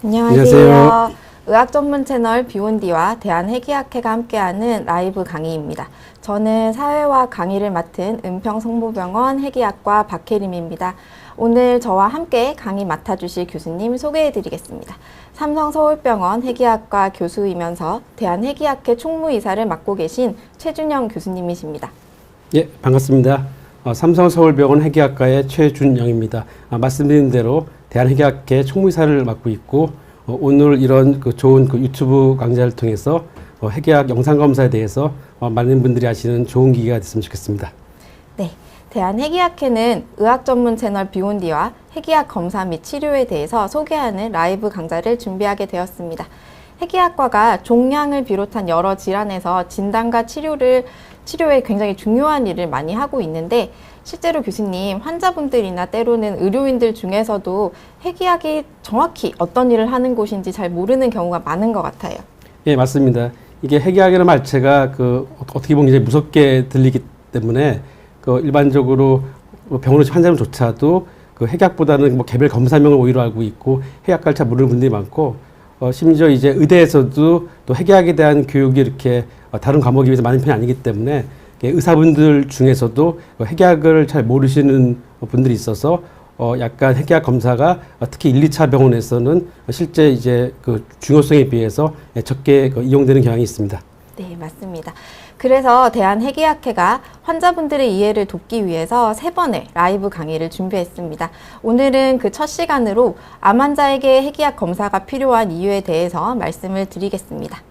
안녕하세요. 의학 전문 채널 비욘디와 대한해기학회가 함께하는 라이브 강의입니다. 저는 사회와 강의를 맡은 은평성모병원 해기학과 박혜림입니다. 오늘 저와 함께 강의 맡아주실 교수님 소개해드리겠습니다. 삼성서울병원 해기학과 교수이면서 대한해기학회 총무이사를 맡고 계신 최준영 교수님이십니다. 예, 반갑습니다. 삼성서울병원 해기학과의 최준영입니다. 말씀드린 대로 대한해기학회 총무이사를 맡고 있고 오늘 이런 좋은 유튜브 강좌를 통해서 해기학 영상검사에 대해서 많은 분들이 아시는 좋은 기회가 됐으면 좋겠습니다. 네, 대한해기학회는 의학 전문 채널 비욘디와 해기학 검사 및 치료에 대해서 소개하는 라이브 강좌를 준비하게 되었습니다. 해기학과가 종양을 비롯한 여러 질환에서 진단과 치료에 굉장히 중요한 일을 많이 하고 있는데, 실제로 교수님, 환자분들이나 때로는 의료인들 중에서도 해기학이 정확히 어떤 일을 하는 곳인지 잘 모르는 경우가 많은 것 같아요. 예, 맞습니다. 이게 해기학이라는 말체가 어떻게 보면 이제 무섭게 들리기 때문에 일반적으로 병원 오신 환자분조차도 해기학보다는 개별 검사명을 오히려 알고 있고 해기학과를 잘 모르는 분들이 많고, 심지어 이제 의대에서도 또 해기학에 대한 교육이 이렇게 다른 과목에 비해서 많은 편이 아니기 때문에 의사분들 중에서도 해기학을 잘 모르시는 분들이 있어서 약간 해기학 검사가 특히 1, 2차 병원에서는 실제 이제 중요성에 비해서 적게 이용되는 경향이 있습니다. 네, 맞습니다. 그래서 대한해기학회가 환자분들의 이해를 돕기 위해서 3번의 라이브 강의를 준비했습니다. 오늘은 그 첫 시간으로 암 환자에게 해기학 검사가 필요한 이유에 대해서 말씀을 드리겠습니다.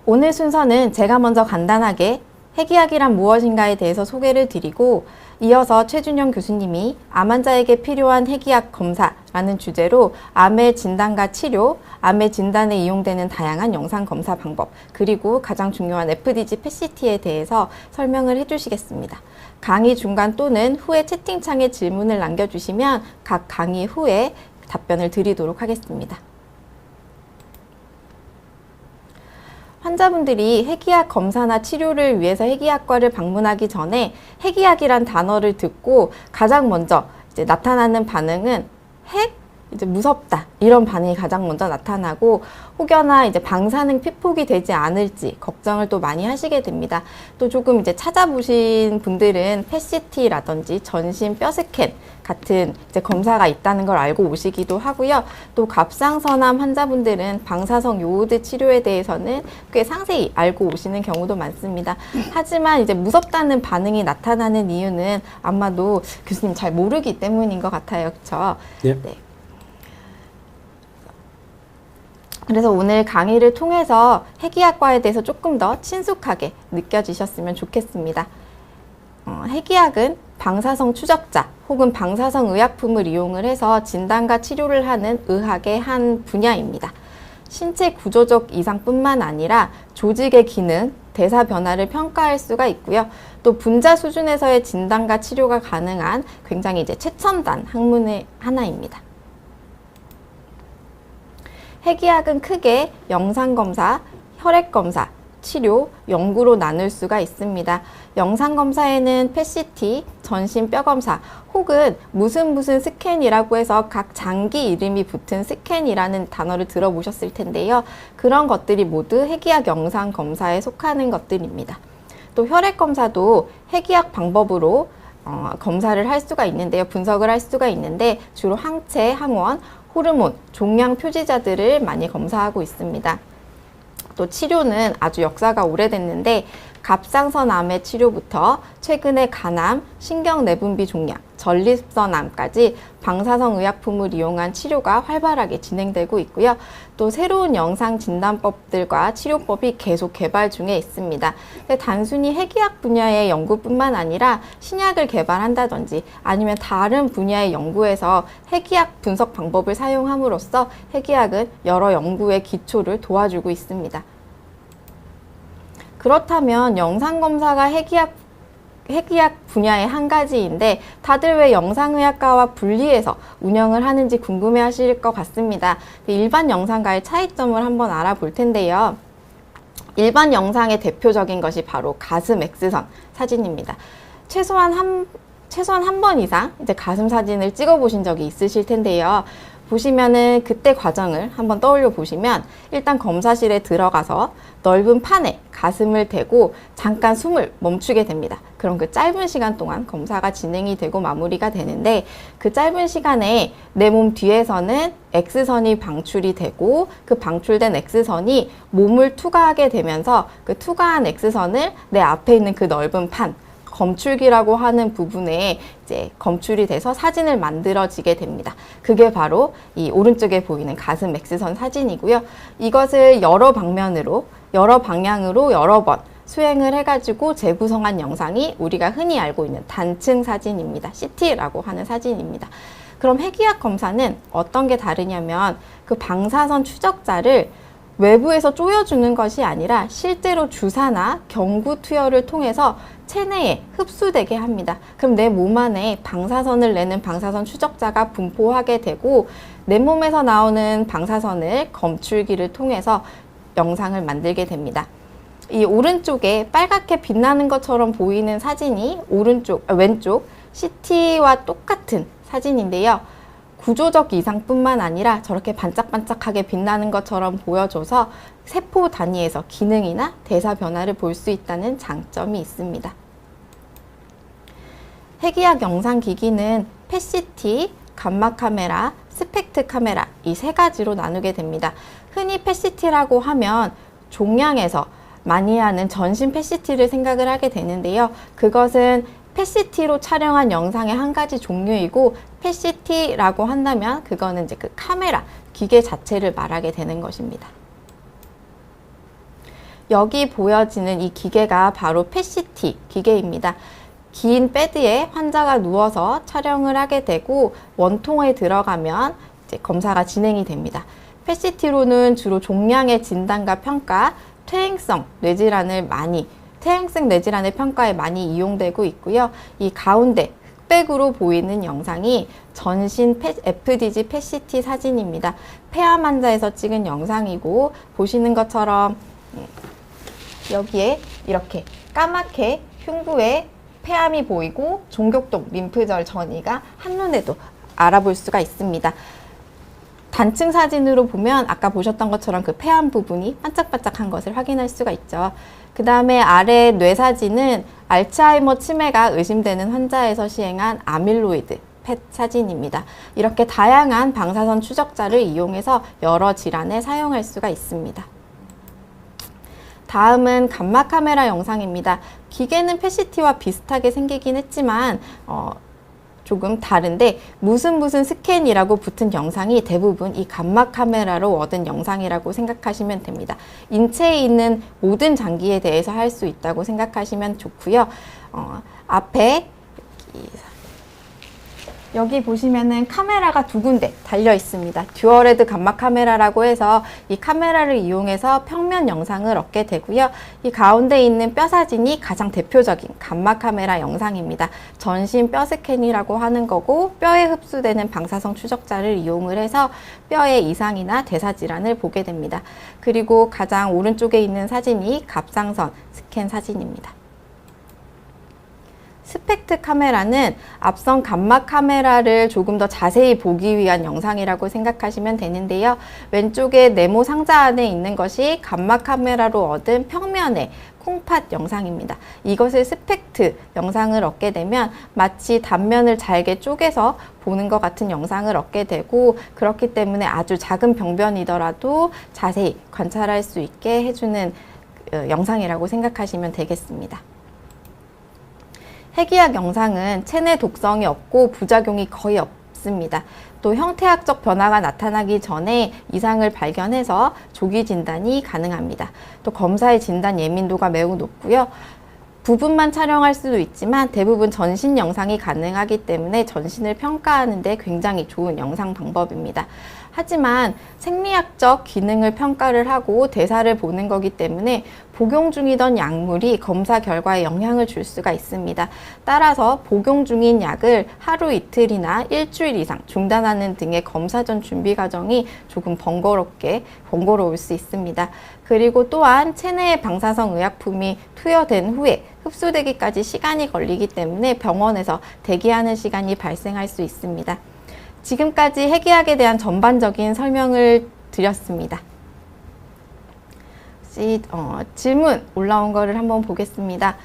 오늘 순서는 제가 먼저 간단하게 해기학이란 무엇인가에 대해서 소개를 드리고, 이어서 최준영 교수님이 암 환자에게 필요한 해기학 검사라는 주제로 암의 진단과 치료, 암의 진단에 이용되는 다양한 영상 검사 방법, 그리고 가장 중요한 FDG PET-CT에 대해서 설명을 해주시겠습니다. 강의 중간 또는 후에 채팅창에 질문을 남겨주시면 각 강의 후에 답변을 드리도록 하겠습니다. 환자분들이 해기학 검사나 치료를 위해서 해기학과를 방문하기 전에 해기학이란 단어를 듣고 가장 먼저 이제 나타나는 반응은 이제 무섭다, 이런 반응이 가장 먼저 나타나고, 혹여나 이제 방사능 피폭이 되지 않을지 걱정을 또 많이 하시게 됩니다. 또 조금 이제 찾아보신 분들은 PET-CT라든지 전신 뼈 스캔 같은 이제 검사가 있다는 걸 알고 오시기도 하고요. 또 갑상선암 환자분들은 방사성 요오드 치료에 대해서는 꽤 상세히 알고 오시는 경우도 많습니다. 하지만 이제 무섭다는 반응이 나타나는 이유는 아마도 교수님 잘 모르기 때문인 것 같아요. 그렇죠? 예. 네. 그래서 오늘 강의를 통해서 해기학과에 대해서 조금 더 친숙하게 느껴지셨으면 좋겠습니다. 해기학은 방사성 추적자 혹은 방사성 의약품을 이용을 해서 진단과 치료를 하는 의학의 한 분야입니다. 신체 구조적 이상뿐만 아니라 조직의 기능, 대사 변화를 평가할 수가 있고요. 또 분자 수준에서의 진단과 치료가 가능한 굉장히 이제 최첨단 학문의 하나입니다. 해기학은 크게 영상검사, 혈액검사, 치료, 연구로 나눌 수가 있습니다. 영상검사에는 PET-CT, 전신 뼈검사, 혹은 무슨 스캔이라고 해서 각 장기 이름이 붙은 스캔이라는 단어를 들어보셨을 텐데요. 그런 것들이 모두 해기학 영상검사에 속하는 것들입니다. 또 혈액검사도 해기학 방법으로 검사를 할 수가 있는데요. 분석을 할 수가 있는데, 주로 항체, 항원, 호르몬, 종양 표지자들을 많이 검사하고 있습니다. 또 치료는 아주 역사가 오래됐는데, 갑상선암의 치료부터 최근에 간암, 신경내분비 종양, 전립선암까지 방사성 의약품을 이용한 치료가 활발하게 진행되고 있고요. 또 새로운 영상 진단법들과 치료법이 계속 개발 중에 있습니다. 단순히 해기학 분야의 연구뿐만 아니라 신약을 개발한다든지 아니면 다른 분야의 연구에서 해기학 분석 방법을 사용함으로써 해기학은 여러 연구의 기초를 도와주고 있습니다. 그렇다면 영상검사가 해기학 분야의 한 가지인데, 다들 왜 영상의학과와 분리해서 운영을 하는지 궁금해 하실 것 같습니다. 일반 영상과의 차이점을 한번 알아볼 텐데요. 일반 영상의 대표적인 것이 바로 가슴 X선 사진입니다. 최소한 최소한 한 번 이상 이제 가슴 사진을 찍어 보신 적이 있으실 텐데요. 보시면은 그때 과정을 한번 떠올려 보시면 일단 검사실에 들어가서 넓은 판에 가슴을 대고 잠깐 숨을 멈추게 됩니다. 그럼 그 짧은 시간 동안 검사가 진행이 되고 마무리가 되는데 그 짧은 시간에 내 몸 뒤에서는 X선이 방출이 되고 그 방출된 X선이 몸을 투과하게 되면서 그 투과한 X선을 내 앞에 있는 그 넓은 판 검출기라고 하는 부분에 이제 검출이 돼서 사진을 만들어지게 됩니다. 그게 바로 이 오른쪽에 보이는 가슴 X선 사진이고요. 이것을 여러 방면으로, 여러 방향으로 여러 번 수행을 해가지고 재구성한 영상이 우리가 흔히 알고 있는 단층 사진입니다. CT라고 하는 사진입니다. 그럼 핵의학 검사는 어떤 게 다르냐면 그 방사선 추적자를 외부에서 쪼여주는 것이 아니라 실제로 주사나 경구 투여를 통해서 체내에 흡수되게 합니다. 그럼 내 몸 안에 방사선을 내는 방사선 추적자가 분포하게 되고 내 몸에서 나오는 방사선을 검출기를 통해서 영상을 만들게 됩니다. 이 오른쪽에 빨갛게 빛나는 것처럼 보이는 사진이 왼쪽 CT와 똑같은 사진인데요. 구조적 이상뿐만 아니라 저렇게 반짝반짝하게 빛나는 것처럼 보여줘서 세포 단위에서 기능이나 대사 변화를 볼 수 있다는 장점이 있습니다. 핵의학 영상 기기는 PET-CT, 감마 카메라, 스펙트 카메라 이 세 가지로 나누게 됩니다. 흔히 PET-CT라고 하면 종양에서 많이 하는 전신 PET-CT를 생각을 하게 되는데요. 그것은 PET-CT로 촬영한 영상의 한 가지 종류이고 PET-CT라고 한다면 그거는 이제 그 카메라, 기계 자체를 말하게 되는 것입니다. 여기 보여지는 이 기계가 바로 PET-CT 기계입니다. 긴 베드에 환자가 누워서 촬영을 하게 되고 원통에 들어가면 이제 검사가 진행이 됩니다. PET-CT로는 주로 종양의 진단과 평가, 퇴행성 뇌질환의 평가에 많이 이용되고 있고요. 이 가운데 흑백으로 보이는 영상이 전신 FDG PET-CT 사진입니다. 폐암 환자에서 찍은 영상이고 보시는 것처럼 여기에 이렇게 까맣게 흉부에 폐암이 보이고 종격동 림프절 전이가 한눈에도 알아볼 수가 있습니다. 단층 사진으로 보면 아까 보셨던 것처럼 그 폐암 부분이 반짝반짝한 것을 확인할 수가 있죠. 그 다음에 아래 뇌 사진은 알츠하이머 치매가 의심되는 환자에서 시행한 아밀로이드 펫 사진입니다. 이렇게 다양한 방사선 추적자를 이용해서 여러 질환에 사용할 수가 있습니다. 다음은 감마 카메라 영상입니다. 기계는 PET-CT와 비슷하게 생기긴 했지만 조금 다른데 무슨 스캔이라고 붙은 영상이 대부분 이 감마 카메라로 얻은 영상이라고 생각하시면 됩니다. 인체에 있는 모든 장기에 대해서 할 수 있다고 생각하시면 좋고요. 앞에 여기 보시면은 카메라가 두 군데 달려 있습니다. 듀얼헤드 감마 카메라라고 해서 이 카메라를 이용해서 평면 영상을 얻게 되고요. 이 가운데 있는 뼈 사진이 가장 대표적인 감마 카메라 영상입니다. 전신 뼈 스캔이라고 하는 거고 뼈에 흡수되는 방사성 추적자를 이용을 해서 뼈의 이상이나 대사 질환을 보게 됩니다. 그리고 가장 오른쪽에 있는 사진이 갑상선 스캔 사진입니다. 스펙트 카메라는 앞선 감마 카메라를 조금 더 자세히 보기 위한 영상이라고 생각하시면 되는데요. 왼쪽에 네모 상자 안에 있는 것이 감마 카메라로 얻은 평면의 콩팥 영상입니다. 이것을 스펙트 영상을 얻게 되면 마치 단면을 잘게 쪼개서 보는 것 같은 영상을 얻게 되고 그렇기 때문에 아주 작은 병변이더라도 자세히 관찰할 수 있게 해주는 영상이라고 생각하시면 되겠습니다. 핵의학 영상은 체내 독성이 없고 부작용이 거의 없습니다. 또 형태학적 변화가 나타나기 전에 이상을 발견해서 조기 진단이 가능합니다. 또 검사의 진단 예민도가 매우 높고요. 부분만 촬영할 수도 있지만 대부분 전신 영상이 가능하기 때문에 전신을 평가하는 데 굉장히 좋은 영상 방법입니다. 하지만 생리학적 기능을 평가를 하고 대사를 보는 거기 때문에 복용 중이던 약물이 검사 결과에 영향을 줄 수가 있습니다. 따라서 복용 중인 약을 하루 이틀이나 일주일 이상 중단하는 등의 검사 전 준비 과정이 조금 번거로울 수 있습니다. 그리고 또한 체내에 방사성 의약품이 투여된 후에 흡수되기까지 시간이 걸리기 때문에 병원에서 대기하는 시간이 발생할 수 있습니다. 지금까지 핵의학에 대한 전반적인 설명을 드렸습니다. 혹시 질문 올라온 거를 한번 보겠습니다.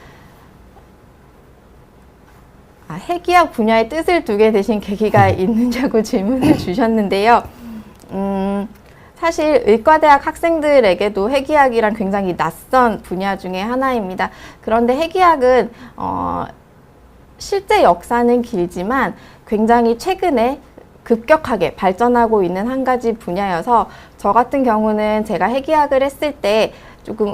핵의학 분야의 뜻을 두게 되신 계기가 있느냐고 질문을 주셨는데요. 사실 의과대학 학생들에게도 핵의학이란 굉장히 낯선 분야 중에 하나입니다. 그런데 핵의학은 실제 역사는 길지만 굉장히 최근에 급격하게 발전하고 있는 한 가지 분야여서 저 같은 경우는 제가 핵의학을 했을 때 조금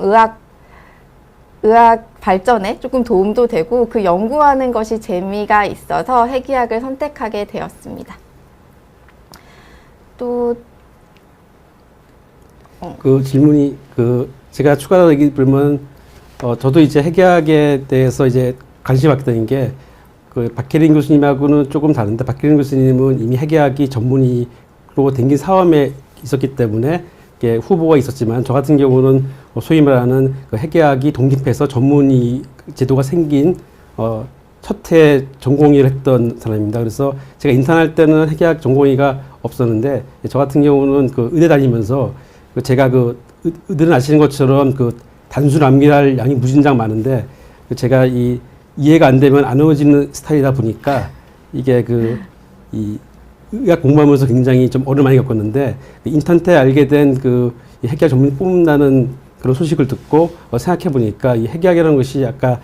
의학 발전에 조금 도움도 되고 그 연구하는 것이 재미가 있어서 핵의학을 선택하게 되었습니다. 또 그 질문이 제가 추가로 얘기 드리면 저도 이제 핵의학에 대해서 이제 관심이 갖게 게 박혜린 교수님하고는 조금 다른데 박혜린 교수님은 이미 핵의학이 전문의로 댕긴 사업에 있었기 때문에 후보가 있었지만 저 같은 경우는 소위 말하는 핵의학이 독립해서 전문의 제도가 생긴 첫해 전공의를 했던 사람입니다. 그래서 제가 인턴할 때는 핵의학 전공의가 없었는데 저 같은 경우는 의대 다니면서 제가 의대는 아시는 것처럼 단순 암기할 양이 무진장 많은데 제가 이해가 안 되면 안 외워지는 스타일이다 보니까 이게 이 의학 공부하면서 굉장히 좀 어려움을 많이 겪었는데 인턴 때 알게 된 이 핵의학 전문의 뽑는다는 그런 소식을 듣고 생각해 보니까 이 핵의학이라는 것이 아까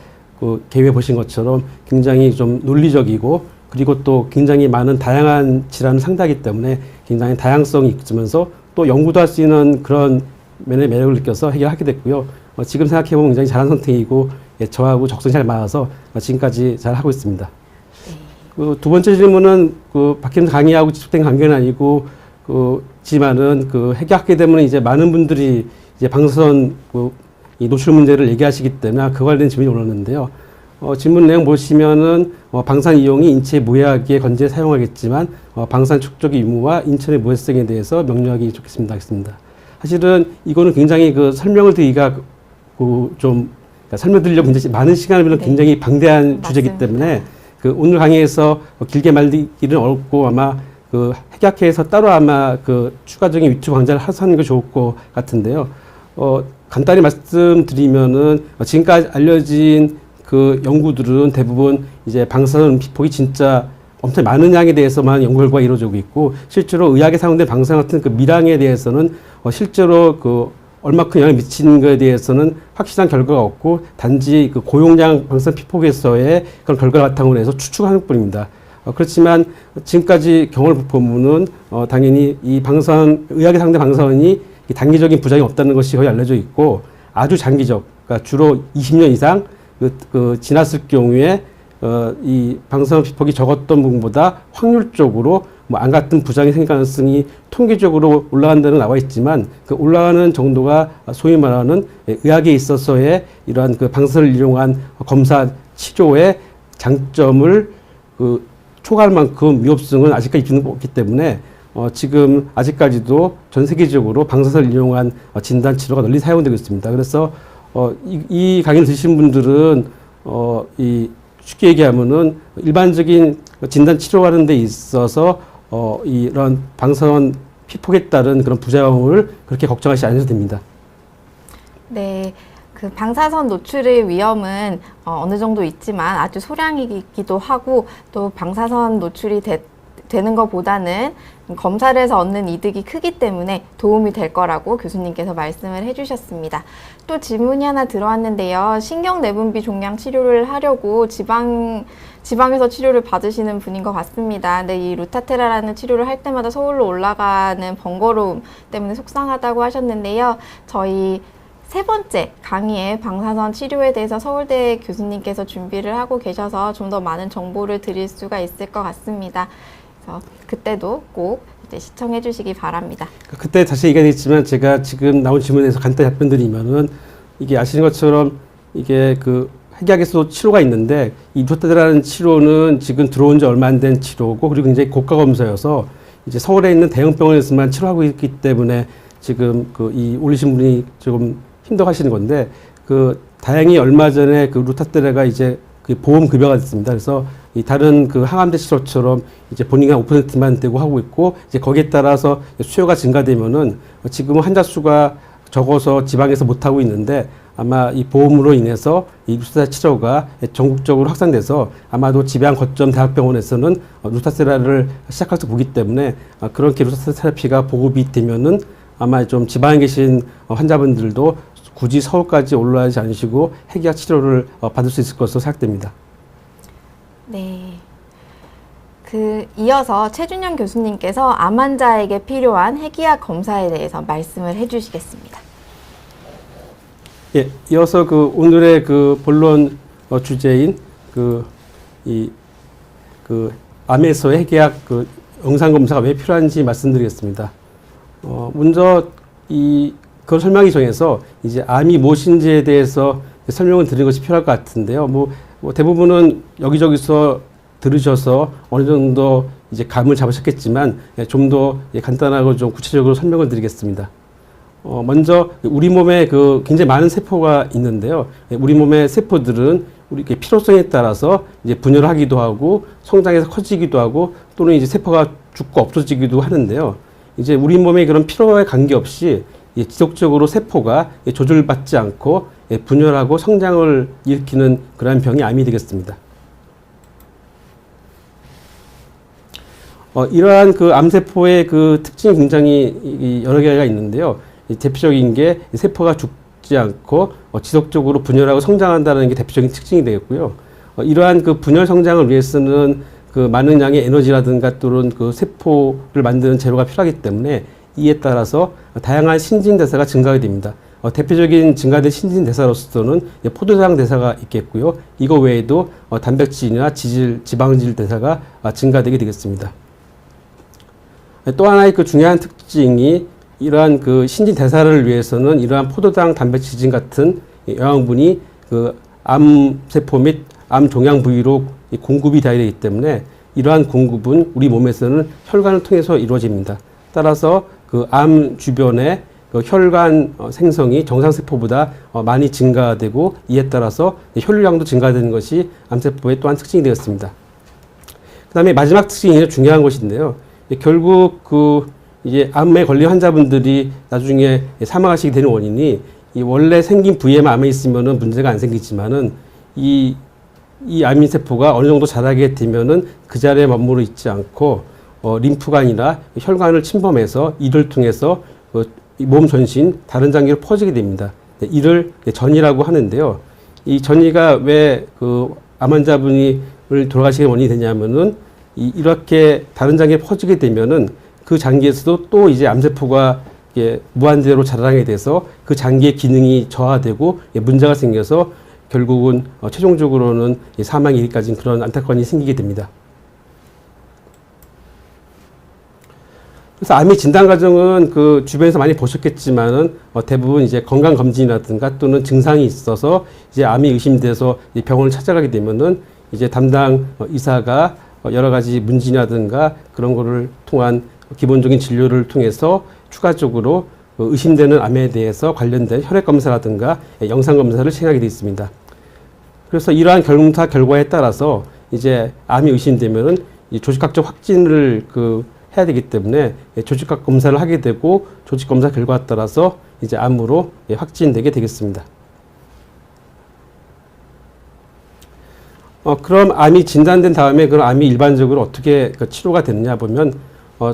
개요에 보신 것처럼 굉장히 좀 논리적이고 그리고 또 굉장히 많은 다양한 질환을 상대하기 때문에 굉장히 다양성이 있으면서 또 연구도 할 수 있는 그런 면의 매력을 느껴서 핵의학을 하게 됐고요. 지금 생각해 보면 굉장히 잘한 선택이고 저하고 적성이 잘 맞아서 지금까지 잘 하고 있습니다. 두 번째 질문은 박혜림 강의하고 지속된 관계는 아니고 지만은 핵의학하게 되면 이제 많은 분들이 이제 방사선 이 노출 문제를 얘기하시기 때문에 그와 관련된 질문이 올랐는데요. 질문 내용 보시면은 방사선 이용이 인체 무해하기에 건재에 사용하겠지만 방사선 축적의 유무와 인체의 무해성에 대해서 명료하게 좋겠습니다. 하겠습니다. 사실은 이거는 굉장히 설명을 드리기가 설명드리려고 굉장히 많은 시간을 빌려 굉장히 방대한 주제이기 때문에 오늘 강의에서 길게 말리기는 어렵고 아마 핵의학회에서 따로 아마 추가적인 유튜브 강좌를 하는 게 좋을 것 같은데요. 간단히 말씀드리면은 지금까지 알려진 연구들은 대부분 이제 방사선 피폭이 진짜 엄청 많은 양에 대해서만 연구 결과가 이루어지고 있고 실제로 의학에 사용된 방사선 같은 미량에 대해서는 실제로 얼마큼 영향을 미치는 것에 대해서는 확실한 결과가 없고 단지 고용량 방사선 피폭에서의 그런 결과를 바탕으로 해서 추측하는 뿐입니다. 그렇지만 지금까지 경험을 보면은 당연히 이 의학에 사용된 방사선이 단기적인 부작용이 없다는 것이 거의 알려져 있고 아주 장기적, 그러니까 주로 20년 이상 지났을 경우에 이 방사선 피폭이 적었던 부분보다 확률적으로 안 같은 부작용이 생길 가능성이 통계적으로 올라간다는 나와 있지만 올라가는 정도가 소위 말하는 의학에 있어서의 이러한 방사선을 이용한 검사 치료의 장점을 초과할 만큼 위협성은 아직까지 있지는 없기 때문에 지금 아직까지도 전 세계적으로 방사선을 이용한 진단 치료가 널리 사용되고 있습니다. 그래서 이 강의를 들으신 분들은 쉽게 얘기하면은 일반적인 진단 치료하는 데 있어서 이런 방사선 피폭에 따른 그런 부작용을 그렇게 걱정하지 않으셔도 됩니다. 네. 방사선 노출의 위험은 어느 정도 있지만 아주 소량이기도 하고 또 방사선 노출이 되는 것보다는 검사를 해서 얻는 이득이 크기 때문에 도움이 될 거라고 교수님께서 말씀을 해주셨습니다. 또 질문이 하나 들어왔는데요. 신경내분비 종양 치료를 하려고 지방에서 치료를 받으시는 분인 것 같습니다. 근데 이 루타테라라는 치료를 할 때마다 서울로 올라가는 번거로움 때문에 속상하다고 하셨는데요. 저희 세 번째 강의에 방사선 치료에 대해서 서울대 교수님께서 준비를 하고 계셔서 좀 더 많은 정보를 드릴 수가 있을 것 같습니다. 그래서 그때도 꼭 이제 시청해 주시기 바랍니다. 그때 다시 얘기하겠지만 제가 지금 나온 질문에서 간단히 답변 드리면은 이게 아시는 것처럼 이게 그 핵약에서도 치료가 있는데 이 루타테라는 치료는 지금 들어온 지 얼마 안 된 치료고 그리고 굉장히 고가 검사여서 이제 서울에 있는 대형 병원에서만 치료하고 있기 때문에 지금 그 이 올리신 분이 조금 힘들어하시는 건데 그 다행히 얼마 전에 그 루타테라가 이제 그 보험 급여가 됐습니다. 그래서 이 다른 그 항암제 치료처럼 이제 본인이 한 5%만 되고 하고 있고 이제 거기에 따라서 수요가 증가되면은 지금은 환자 수가 적어서 지방에서 못 하고 있는데 아마 이 보험으로 인해서 이 루타테라 치료가 전국적으로 확산돼서 아마도 지방 거점 대학병원에서는 루타테라를 시작할 수 보기 때문에 그렇게 루타테라 테라피가 보급이 되면은 아마 좀 지방에 계신 환자분들도 굳이 서울까지 올라가지 않으시고 핵약 치료를 받을 수 있을 것으로 생각됩니다. 네. 이어서 최준영 교수님께서 암 환자에게 필요한 핵의학 검사에 대해서 말씀을 해주시겠습니다. 예, 이어서 그 오늘의 그 본론 주제인 암에서의 핵의학 그 영상 검사가 왜 필요한지 말씀드리겠습니다. 먼저 그걸 설명하기 전에서 이제 암이 무엇인지에 대해서 설명을 드리는 것이 필요할 것 같은데요. 뭐 대부분은 여기저기서 들으셔서 어느 정도 이제 감을 잡으셨겠지만 좀 더 간단하고 좀 구체적으로 설명을 드리겠습니다. 먼저 우리 몸에 그 굉장히 많은 세포가 있는데요. 우리 몸의 세포들은 우리 필요성에 따라서 이제 분열을 하기도 하고 성장해서 커지기도 하고 또는 이제 세포가 죽고 없어지기도 하는데요. 이제 우리 몸의 그런 필요에 관계없이 지속적으로 세포가 조절받지 않고 분열하고 성장을 일으키는 그러한 병이 암이 되겠습니다. 이러한 그 암세포의 그 특징이 굉장히 여러 개가 있는데요. 대표적인 게 세포가 죽지 않고 지속적으로 분열하고 성장한다는 게 대표적인 특징이 되겠고요. 이러한 그 분열 성장을 위해서는 그 많은 양의 에너지라든가 또는 그 세포를 만드는 재료가 필요하기 때문에 이에 따라서 다양한 신진대사가 증가하게 됩니다. 대표적인 증가된 신진대사로서는 포도당 대사가 있겠고요. 이거 외에도 단백질이나 지방질 대사가 증가되게 되겠습니다. 또 하나의 그 중요한 특징이 이러한 그 신진대사를 위해서는 이러한 포도당 단백질 같은 영양분이 그 암세포 및 암종양 부위로 공급이 되어야 되기 때문에 이러한 공급은 우리 몸에서는 혈관을 통해서 이루어집니다. 따라서 그 암 주변에 그 혈관 생성이 정상세포보다 많이 증가되고 이에 따라서 혈류량도 증가되는 것이 암세포의 또한 특징이 되었습니다. 그 다음에 마지막 특징이 중요한 것인데요. 결국 이제 암에 걸린 환자분들이 나중에 사망하시게 되는 원인이 이 원래 생긴 부위에만 암이 있으면은 문제가 안 생기지만은 이 암세포가 어느 정도 자라게 되면은 그 자리에 머무르 있지 않고 림프관이나 혈관을 침범해서 이를 통해서 몸 전신 다른 장기로 퍼지게 됩니다. 이를 전이라고 하는데요. 이 전이가 왜 그 암 환자분이 돌아가시게 원인이 되냐면은 이렇게 다른 장기에 퍼지게 되면은 그 장기에서도 또 이제 암세포가 무한대로 자라나게 돼서 그 장기의 기능이 저하되고 문제가 생겨서 결국은 최종적으로는 사망에 이르기까지 그런 안타까운 일이 생기게 됩니다. 그래서 암의 진단 과정은 그 주변에서 많이 보셨겠지만은 대부분 이제 건강 검진이라든가 또는 증상이 있어서 이제 암이 의심돼서 병원을 찾아가게 되면은 이제 담당 의사가 여러 가지 문진이라든가 그런 거를 통한 기본적인 진료를 통해서 추가적으로 의심되는 암에 대해서 관련된 혈액 검사라든가 영상 검사를 시행하게 되어 있습니다. 그래서 이러한 검사 결과에 따라서 이제 암이 의심되면은 이 조직학적 확진을 해야 되기 때문에 조직학 검사를 하게 되고 조직 검사 결과에 따라서 이제 암으로 확진되게 되겠습니다. 그럼 암이 진단된 다음에 그럼 암이 일반적으로 어떻게 치료가 되느냐 보면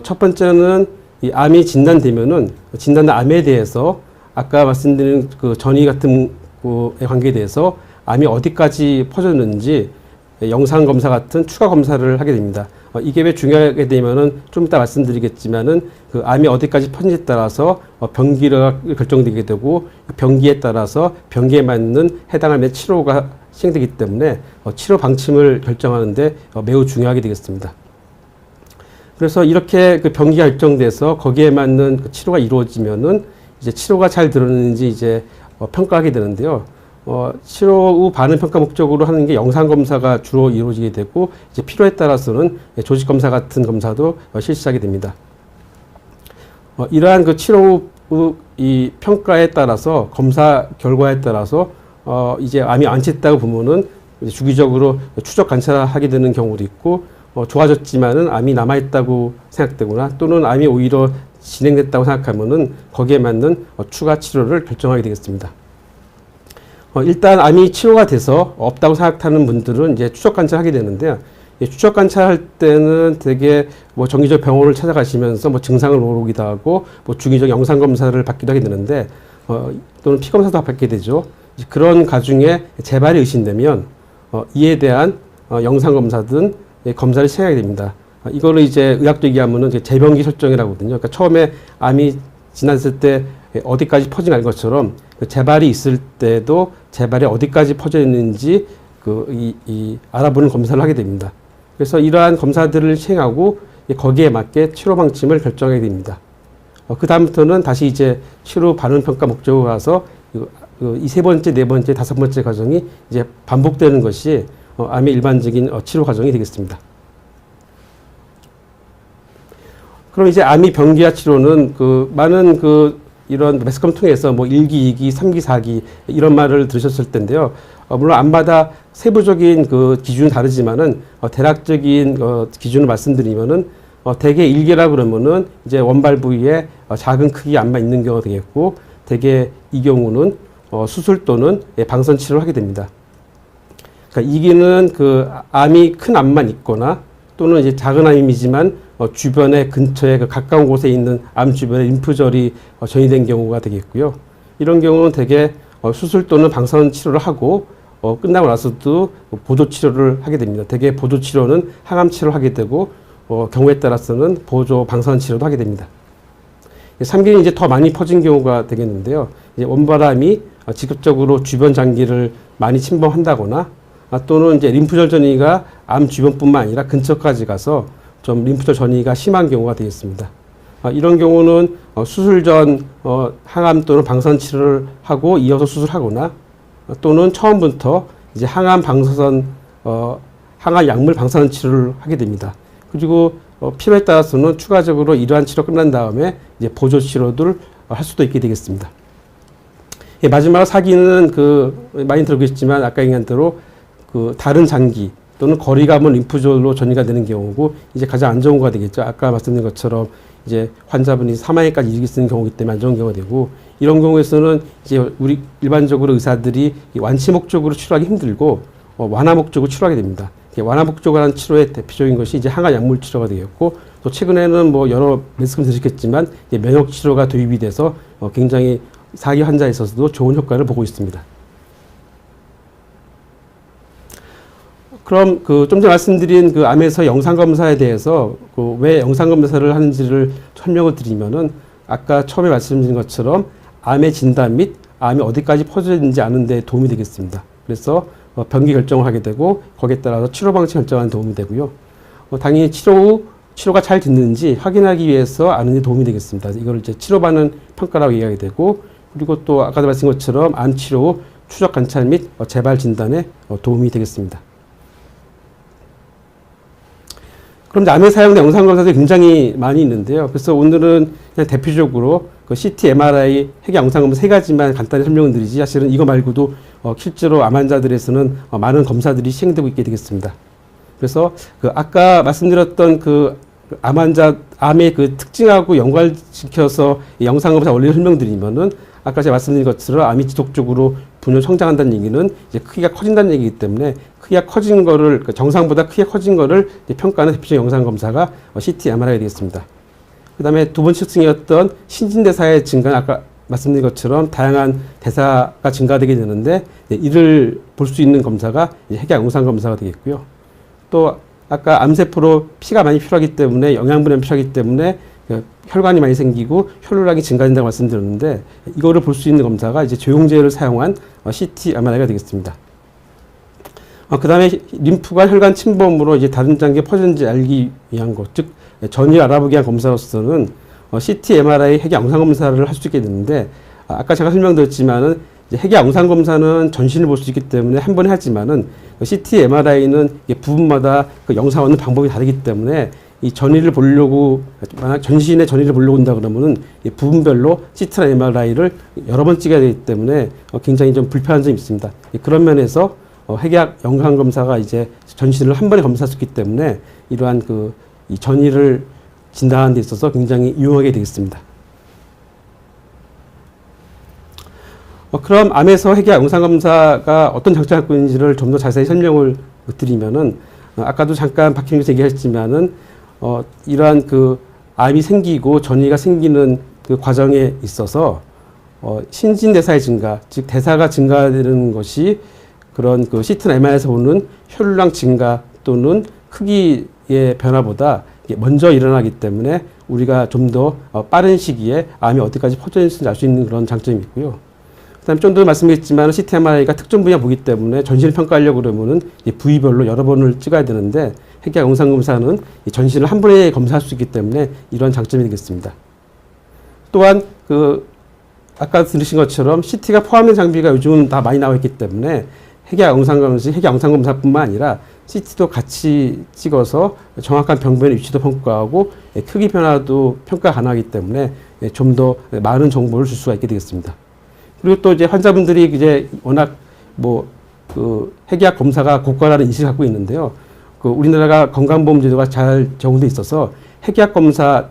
첫 번째는 이 암이 진단되면은 진단된 암에 대해서 아까 말씀드린 그 전이 같은 거에 관계에 대해서 암이 어디까지 퍼졌는지 영상 검사 같은 추가 검사를 하게 됩니다. 이게 왜 중요하게 되면은 좀 이따 말씀드리겠지만은 그 암이 어디까지 퍼진지에 따라서 병기가 결정되게 되고 병기에 따라서 병기에 맞는 해당할 몇 치료가 시행되기 때문에 치료 방침을 결정하는데 매우 중요하게 되겠습니다. 그래서 이렇게 그 병기가 결정돼서 거기에 맞는 그 치료가 이루어지면은 이제 치료가 잘 들었는지 이제 평가하게 되는데요. 치료 후 반응 평가 목적으로 하는 게 영상 검사가 주로 이루어지게 되고 이제 필요에 따라서는 조직 검사 같은 검사도 실시하게 됩니다. 이러한 그 치료 후 이 평가에 따라서 검사 결과에 따라서 이제 암이 완치했다고 보면은 주기적으로 추적 관찰하게 되는 경우도 있고 좋아졌지만은 암이 남아있다고 생각되거나 또는 암이 오히려 진행됐다고 생각하면은 거기에 맞는 추가 치료를 결정하게 되겠습니다. 일단 암이 치료가 돼서 없다고 생각하는 분들은 이제 추적 관찰하게 되는데요. 추적 관찰할 때는 되게 뭐 정기적 병원을 찾아가시면서 뭐 증상을 모으기도 하고 뭐 주기적 영상 검사를 받기도 하게 되는데 또는 피 검사도 받게 되죠. 그런 가중에 재발이 의심되면 이에 대한 영상 검사든 검사를 시행하게 됩니다. 이거를 이제 의학적 얘기하면은 재병기 설정이라고 하거든요. 그러니까 처음에 암이 지났을 때 어디까지 퍼진 것처럼 그 재발이 있을 때도 재발이 어디까지 퍼져 있는지 알아보는 검사를 하게 됩니다. 그래서 이러한 검사들을 시행하고 거기에 맞게 치료 방침을 결정하게 됩니다. 그 다음부터는 다시 이제 치료 반응 평가 목적으로 가서 이 세 번째, 네 번째, 다섯 번째 과정이 이제 반복되는 것이 암의 일반적인 치료 과정이 되겠습니다. 그럼 이제 암이 병기화 치료는 많은 이런 매스컴 통해서 뭐 1기, 2기, 3기, 4기 이런 말을 들으셨을 텐데요. 물론 암마다 세부적인 기준은 다르지만은 대략적인 기준을 말씀드리면은 대개 1기라 그러면은 이제 원발 부위에 작은 크기 암만 있는 경우가 되겠고 대개 이 경우는 수술 또는 방선 치료를 하게 됩니다. 그러니까 2기는 암이 큰 암만 있거나 또는 이제 작은 암이지만 주변에 근처에 가까운 곳에 있는 암 주변에 림프절이 전이된 경우가 되겠고요. 이런 경우는 대개 수술 또는 방사선 치료를 하고 끝나고 나서도 보조 치료를 하게 됩니다. 대개 보조 치료는 항암 치료를 하게 되고 경우에 따라서는 보조 방사선 치료도 하게 됩니다. 3기는 이제 더 많이 퍼진 경우가 되겠는데요. 이제 원발암이 직접적으로 주변 장기를 많이 침범한다거나 또는 이제 림프절 전이가 암 주변뿐만 아니라 근처까지 가서 좀 림프절 전이가 심한 경우가 되겠습니다. 이런 경우는 수술 전 항암 또는 방사선 치료를 하고 이어서 수술하거나 또는 처음부터 이제 항암 방사선 항암 약물 방사선 치료를 하게 됩니다. 그리고 필요에 따라서는 추가적으로 이러한 치료 끝난 다음에 이제 보조 치료를 할 수도 있게 되겠습니다. 마지막으로 4기는 많이 들어보셨지만 아까 얘기한 대로 다른 장기 또는 거리가 먼 림프절로 전이가 되는 경우고 이제 가장 안 좋은 거가 되겠죠. 아까 말씀드린 것처럼 이제 환자분이 사망에까지 이르게 쓰는 경우이기 때문에 안 좋은 경우가 되고 이런 경우에서는 이제 우리 일반적으로 의사들이 완치 목적으로 치료하기 힘들고 완화 목적으로 치료하게 됩니다. 완화 목적으로 하는 치료의 대표적인 것이 이제 항암 약물 치료가 되겠고 또 최근에는 뭐 여러 말씀 드셨겠지만 면역 치료가 도입이 돼서 굉장히 4기 환자에 있어서도 좋은 효과를 보고 있습니다. 그럼 좀 전에 말씀드린 암에서 영상검사에 대해서 왜 영상검사를 하는지를 설명을 드리면은 아까 처음에 말씀드린 것처럼 암의 진단 및 암이 어디까지 퍼져 있는지 아는 데 도움이 되겠습니다. 그래서 병기 결정을 하게 되고 거기에 따라서 치료 방식 결정하는 데 도움이 되고요. 당연히 치료 후 치료가 잘 됐는지 확인하기 위해서 아는 데 도움이 되겠습니다. 이걸 이제 치료 반응 평가라고 얘기하게 되고 그리고 또 아까도 말씀드린 것처럼 암 치료 후 추적 관찰 및 재발 진단에 도움이 되겠습니다. 그럼 암에 사용된 영상검사들이 굉장히 많이 있는데요. 그래서 오늘은 그냥 대표적으로 CT, MRI, 핵의 영상검사 세 가지만 간단히 설명을 드리지 사실은 이거 말고도 실제로 암 환자들에서는 많은 검사들이 시행되고 있게 되겠습니다. 그래서 아까 말씀드렸던 암 환자, 암의 특징하고 연관시켜서 영상검사 원리를 설명드리면은 아까 제가 말씀드린 것처럼 암이 지속적으로 분열 성장한다는 얘기는 이제 크기가 커진다는 얘기이기 때문에 크기가 커진 거를 정상보다 크게 커진 거를 평가하는 대표적인 영상 검사가 CT, MRI가 되겠습니다. 그다음에 두 번째 특징이었던 신진대사의 증가는 아까 말씀드린 것처럼 다양한 대사가 증가되게 되는데 이를 볼 수 있는 검사가 핵약 영상 검사가 되겠고요. 또 아까 암세포로 피가 많이 필요하기 때문에 영양분이 필요하기 때문에 혈관이 많이 생기고 혈류량이 증가된다고 말씀드렸는데 이거를 볼 수 있는 검사가 이제 조영제를 사용한 CT, MRI가 되겠습니다. 그 다음에 림프관 혈관 침범으로 이제 다른 장기에 퍼졌는지 알기 위한 것, 즉 전이를 알아보기 위한 검사로서는 CT, MRI, 핵의 영상 검사를 할 수 있게 되는데 아까 제가 설명드렸지만은 이제 핵의 영상 검사는 전신을 볼 수 있기 때문에 한 번에 하지만은 CT, MRI는 부분마다 그 영상 얻는 방법이 다르기 때문에 이 전이를 보려고 만약 전신의 전이를 보려고 한다 그러면은 이 부분별로 CT나 MRI를 여러 번 찍어야 되기 때문에 굉장히 좀 불편한 점이 있습니다. 그런 면에서 핵약 영상 검사가 이제 전신을 한 번에 검사할 수 있기 때문에 이러한 이 전이를 진단하는 데 있어서 굉장히 유용하게 되겠습니다. 그럼 암에서 핵약 영상 검사가 어떤 장점을 갖고 있는지를 좀 더 자세히 설명을 드리면은 아까도 잠깐 박형규 얘기했지만은 이러한 암이 생기고 전이가 생기는 그 과정에 있어서 신진대사의 증가, 즉 대사가 증가되는 것이 그런 CT나 MRI에서 보는 혈류량 증가 또는 크기의 변화보다 먼저 일어나기 때문에 우리가 좀 더 빠른 시기에 암이 어디까지 퍼져 있는지 알 수 있는 그런 장점이 있고요. 그다음에 좀 더 말씀드렸지만 CT, MRI가 특정 분야 보기 때문에 전신을 평가하려고 그러면은 부위별로 여러 번을 찍어야 되는데 핵약 영상 검사는 전신을 한 번에 검사할 수 있기 때문에 이런 장점이 되겠습니다. 또한 아까 들으신 것처럼 CT가 포함된 장비가 요즘은 다 많이 나와 있기 때문에 핵약 영상 검사뿐만 아니라 CT도 같이 찍어서 정확한 병변의 위치도 평가하고 크기 변화도 평가 가능하기 때문에 좀 더 많은 정보를 줄 수가 있게 되겠습니다. 그리고 또 이제 환자분들이 이제 워낙 핵약 검사가 고가라는 인식을 갖고 있는데요. 우리나라가 건강보험제도가 잘 적용돼 있어서 핵약 검사,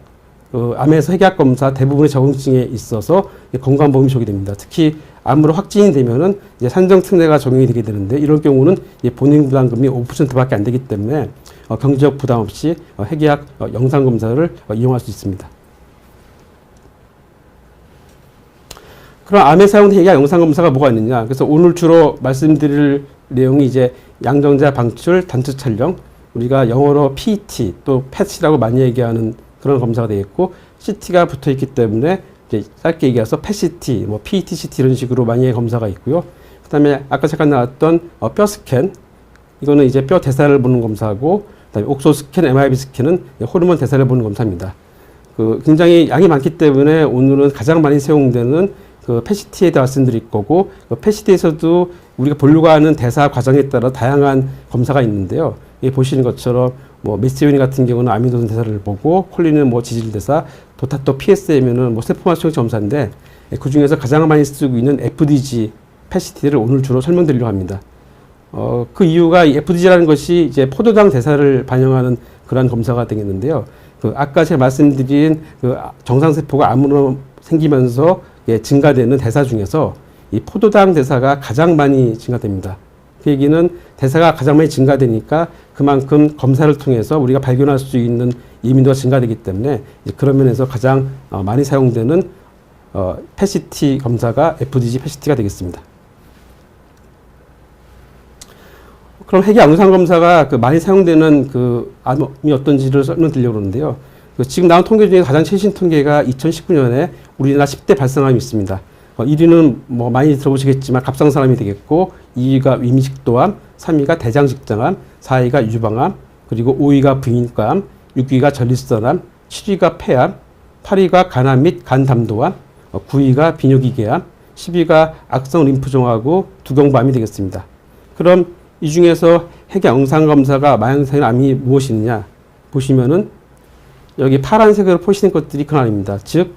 암에서 핵약 검사 대부분의 적응증에 있어서 건강보험이 적용이 됩니다. 특히 암으로 확진이 되면은 이제 산정특례가 적용이 되게 되는데 이런 경우는 본인 부담금이 5%밖에 안 되기 때문에 경제적 부담 없이 핵약 영상 검사를 이용할 수 있습니다. 그럼 암에 사용된 핵약 영상 검사가 뭐가 있느냐? 그래서 오늘 주로 말씀드릴 내용이 이제 양전자 방출 단추 촬영, 우리가 영어로 PET 또 PET이라고 많이 얘기하는 그런 검사가 되겠고, CT가 붙어 있기 때문에 이제 짧게 얘기해서 PET-CT, PET-CT 이런 식으로 많이 검사가 있고요. 그다음에 아까 잠깐 나왔던 뼈 스캔, 이거는 이제 뼈 대사를 보는 검사고, 그다음에 옥소 스캔, MRI 스캔은 호르몬 대사를 보는 검사입니다. 굉장히 양이 많기 때문에 오늘은 가장 많이 사용되는 PET-CT에 대해 말씀드릴 거고, PET-CT에서도 우리가 보려고 하는 대사 과정에 따라 다양한 검사가 있는데요. 여기 보시는 것처럼 메스티오닌 같은 경우는 아미노산 대사를 보고, 콜린은 지질 대사, 도타토 PSA면은 세포마스 청취 검사인데, 그 중에서 가장 많이 쓰고 있는 FDG PET-CT를 오늘 주로 설명드리려고 합니다. 그 이유가 이 FDG라는 것이 이제 포도당 대사를 반영하는 그러한 검사가 되겠는데요. 아까 제가 말씀드린 정상세포가 암으로 생기면서 증가되는 대사 중에서 이 포도당 대사가 가장 많이 증가됩니다. 그 얘기는 대사가 가장 많이 증가되니까 그만큼 검사를 통해서 우리가 발견할 수 있는 예민도가 증가되기 때문에 그런 면에서 가장 많이 사용되는 PET 검사가 FDG PET가 되겠습니다. 그럼 핵약 영상 검사가 많이 사용되는 암이 어떤지를 설명드리려고 하는데요. 지금 나온 통계 중에 가장 최신 통계가 2019년에 우리나라 10대 발생암이 있습니다. 1위는 많이 들어보시겠지만 갑상선암이 되겠고, 2위가 위미식도암, 3위가 대장직장암, 4위가 유방암, 그리고 5위가 부인과암, 6위가 전립선암, 7위가 폐암, 8위가 간암 및 간담도암, 9위가 비뇨기계암, 10위가 악성 림프종하고 두경부암이 되겠습니다. 그럼 이 중에서 핵약 영상 검사가 마약성인 암이 무엇이냐 보시면은 여기 파란색으로 표시된 것들이 그 암입니다. 즉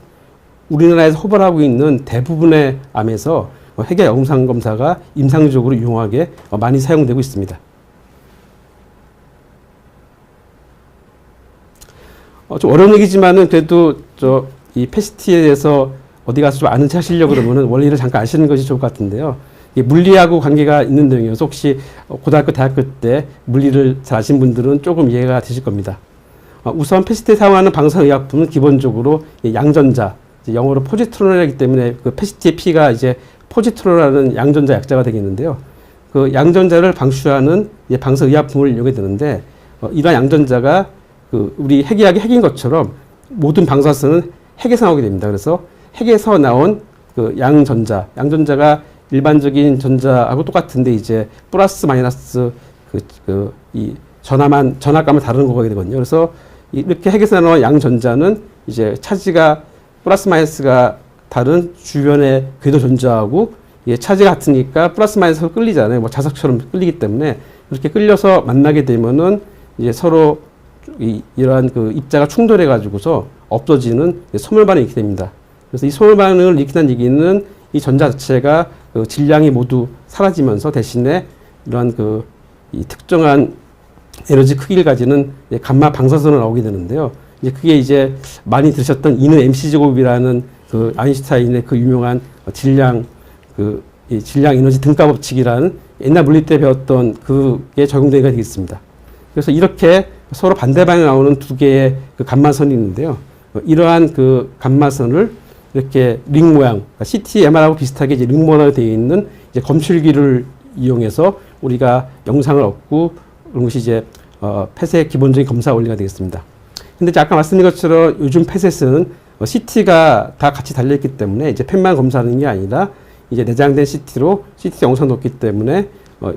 우리나라에서 호발하고 있는 대부분의 암에서 핵약 영상 검사가 임상적으로 유용하게 많이 사용되고 있습니다. 좀 어려운 얘기지만은 그래도 이 PET-CT에 대해서 어디 가서 좀 아는 체 하시려고 그러면은 원리를 잠깐 아시는 것이 좋을 것 같은데요. 물리하고 관계가 있는 내용이어서 혹시 고등학교, 대학교 때 물리를 잘 아신 분들은 조금 이해가 되실 겁니다. 우선 PET-CT에 사용하는 방사의약품은 기본적으로 양전자, 영어로 포지트론이기 때문에 PET-CT의 P가 이제 포지트론이라는 양전자 약자가 되겠는데요. 그 양전자를 방출하는 방사의약품을 이용하게 되는데, 이러한 양전자가 우리 핵의학의 핵인 것처럼 모든 방사선은 핵에서 나오게 됩니다. 그래서 핵에서 나온 양전자가 일반적인 전자하고 똑같은데 이제 플러스 마이너스 이 전압감을 다루는 거가 되거든요. 그래서 이렇게 핵에서 나온 양전자는 이제 차지가 플러스 마이너스가 다른 주변의 궤도 전자하고 이게 차지가 같으니까 플러스 마이너스로 끌리잖아요. 뭐 자석처럼 끌리기 때문에 이렇게 끌려서 만나게 되면은 이제 서로 이러한 그 입자가 충돌해 가지고서 없어지는 소멸 반응이 일으키게 됩니다. 그래서 이 소멸 반응을 일으킨다는 얘기는 이 전자 자체가 그 질량이 모두 사라지면서 대신에 이러한 그 이 특정한 에너지 크기를 가지는 감마 방사선을 나오게 되는데요. 이제 그게 이제 많이 들으셨던 E는 MC 제곱이라는 그 아인슈타인의 그 유명한 질량 이 질량 에너지 등가 법칙이라는 옛날 물리 때 배웠던 그게 적용되게 되겠습니다. 그래서 이렇게 서로 반대 방향에 나오는 두 개의 그 감마선이 있는데요. 이러한 그 감마선을 이렇게 링 모양, 그러니까 CT/MR하고 비슷하게 이제 링 모양으로 되어 있는 이제 검출기를 이용해서 우리가 영상을 얻고 그런 것이 이제 펫의 기본적인 검사 원리가 되겠습니다. 근데 이제 아까 말씀드린 것처럼 요즘 펫에서는 CT가 다 같이 달려있기 때문에 이제 펫만 검사하는 게 아니라 이제 내장된 CT로 CT 영상도 얻기 때문에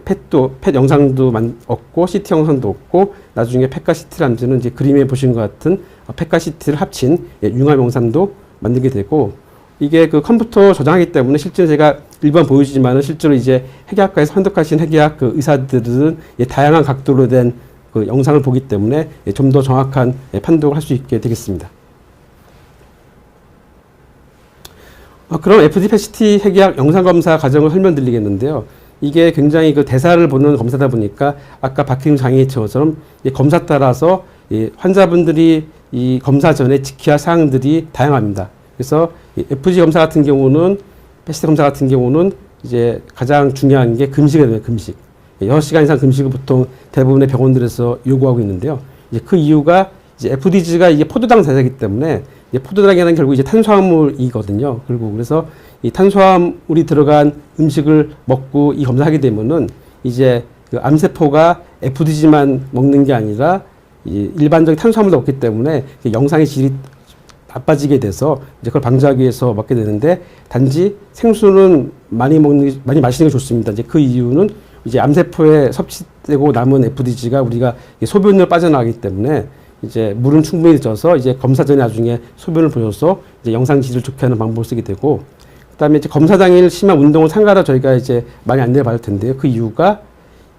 펫 영상도 얻고 CT 영상도 얻고 나중에 펫과 CT라는 이제 그림에 보신 것 같은 펫과 CT를 합친 융합 영상도 만들게 되고 이게 그 컴퓨터 저장하기 때문에 실제로 제가 일반 보여주지만은 실제로 이제 핵의학과에서 환독하신 핵의학 그 의사들은 다양한 각도로 된 그 영상을 보기 때문에 좀 더 정확한 판독을 할 수 있게 되겠습니다. 그럼 FD-PET 핵의학 영상검사 과정을 설명드리겠는데요. 이게 굉장히 그 대사를 보는 검사다 보니까 아까 박희림 장애인처럼 검사 따라서 환자분들이 이 검사 전에 지켜야 할 사항들이 다양합니다. 그래서 FG 검사 같은 경우는 PET 검사 같은 경우는 이제 가장 중요한 게 금식이에요. 금식. 6시간 이상 금식을 보통 대부분의 병원들에서 요구하고 있는데요. 이제 그 이유가 이제 FDG가 이게 포도당 대사이기 때문에 이제 포도당이라는 결국 이제 탄수화물이거든요. 그리고 그래서 이 탄수화물이 들어간 음식을 먹고 이 검사하게 되면은 이제 그 암세포가 FDG만 먹는 게 아니라 이 일반적인 탄수화물도 먹기 때문에 영상의 질이 나빠지게 돼서 이제 그걸 방지하기 위해서 먹게 되는데 단지 생수는 많이 마시는 게 좋습니다. 이제 그 이유는 이제 암세포에 섭취되고 남은 FDG가 우리가 소변으로 빠져나가기 때문에 이제 물은 충분히 쪄서 이제 검사 전에 나중에 소변을 보여서 이제 영상 질을 좋게 하는 방법을 쓰게 되고 그다음에 이제 검사 당일 심한 운동을 삼가라 저희가 이제 많이 안내를 받을 텐데요. 그 이유가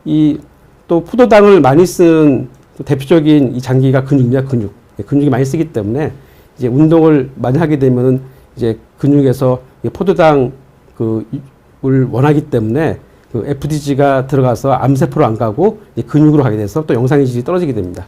이 또 포도당을 많이 쓰는 대표적인 이 장기가 근육이냐 근육이 많이 쓰기 때문에 이제 운동을 많이 하게 되면은 이제 근육에서 포도당 을 원하기 때문에 그 FDG가 들어가서 암세포로 안 가고 근육으로 가게 돼서 또 영상의 질이 떨어지게 됩니다.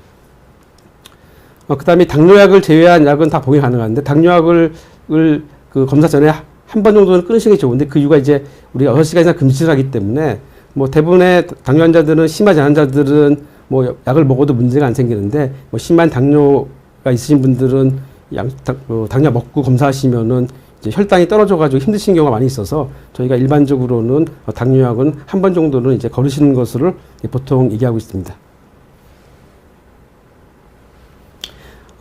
그 다음에 당뇨약을 제외한 약은 다 복용이 가능한데 당뇨약을 그 검사 전에 한 번 정도는 끊으시는 게 좋은데 그 이유가 이제 우리가 6시간 이상 금식을 하기 때문에 뭐 대부분의 당뇨 환자들은 심하지 않은 환자들은 뭐 약을 먹어도 문제가 안 생기는데 뭐 심한 당뇨가 있으신 분들은 당뇨 먹고 검사하시면은 이제 혈당이 떨어져가지고 힘드신 경우가 많이 있어서 저희가 일반적으로는 당뇨약은 한 번 정도는 이제 거르시는 것을 보통 얘기하고 있습니다.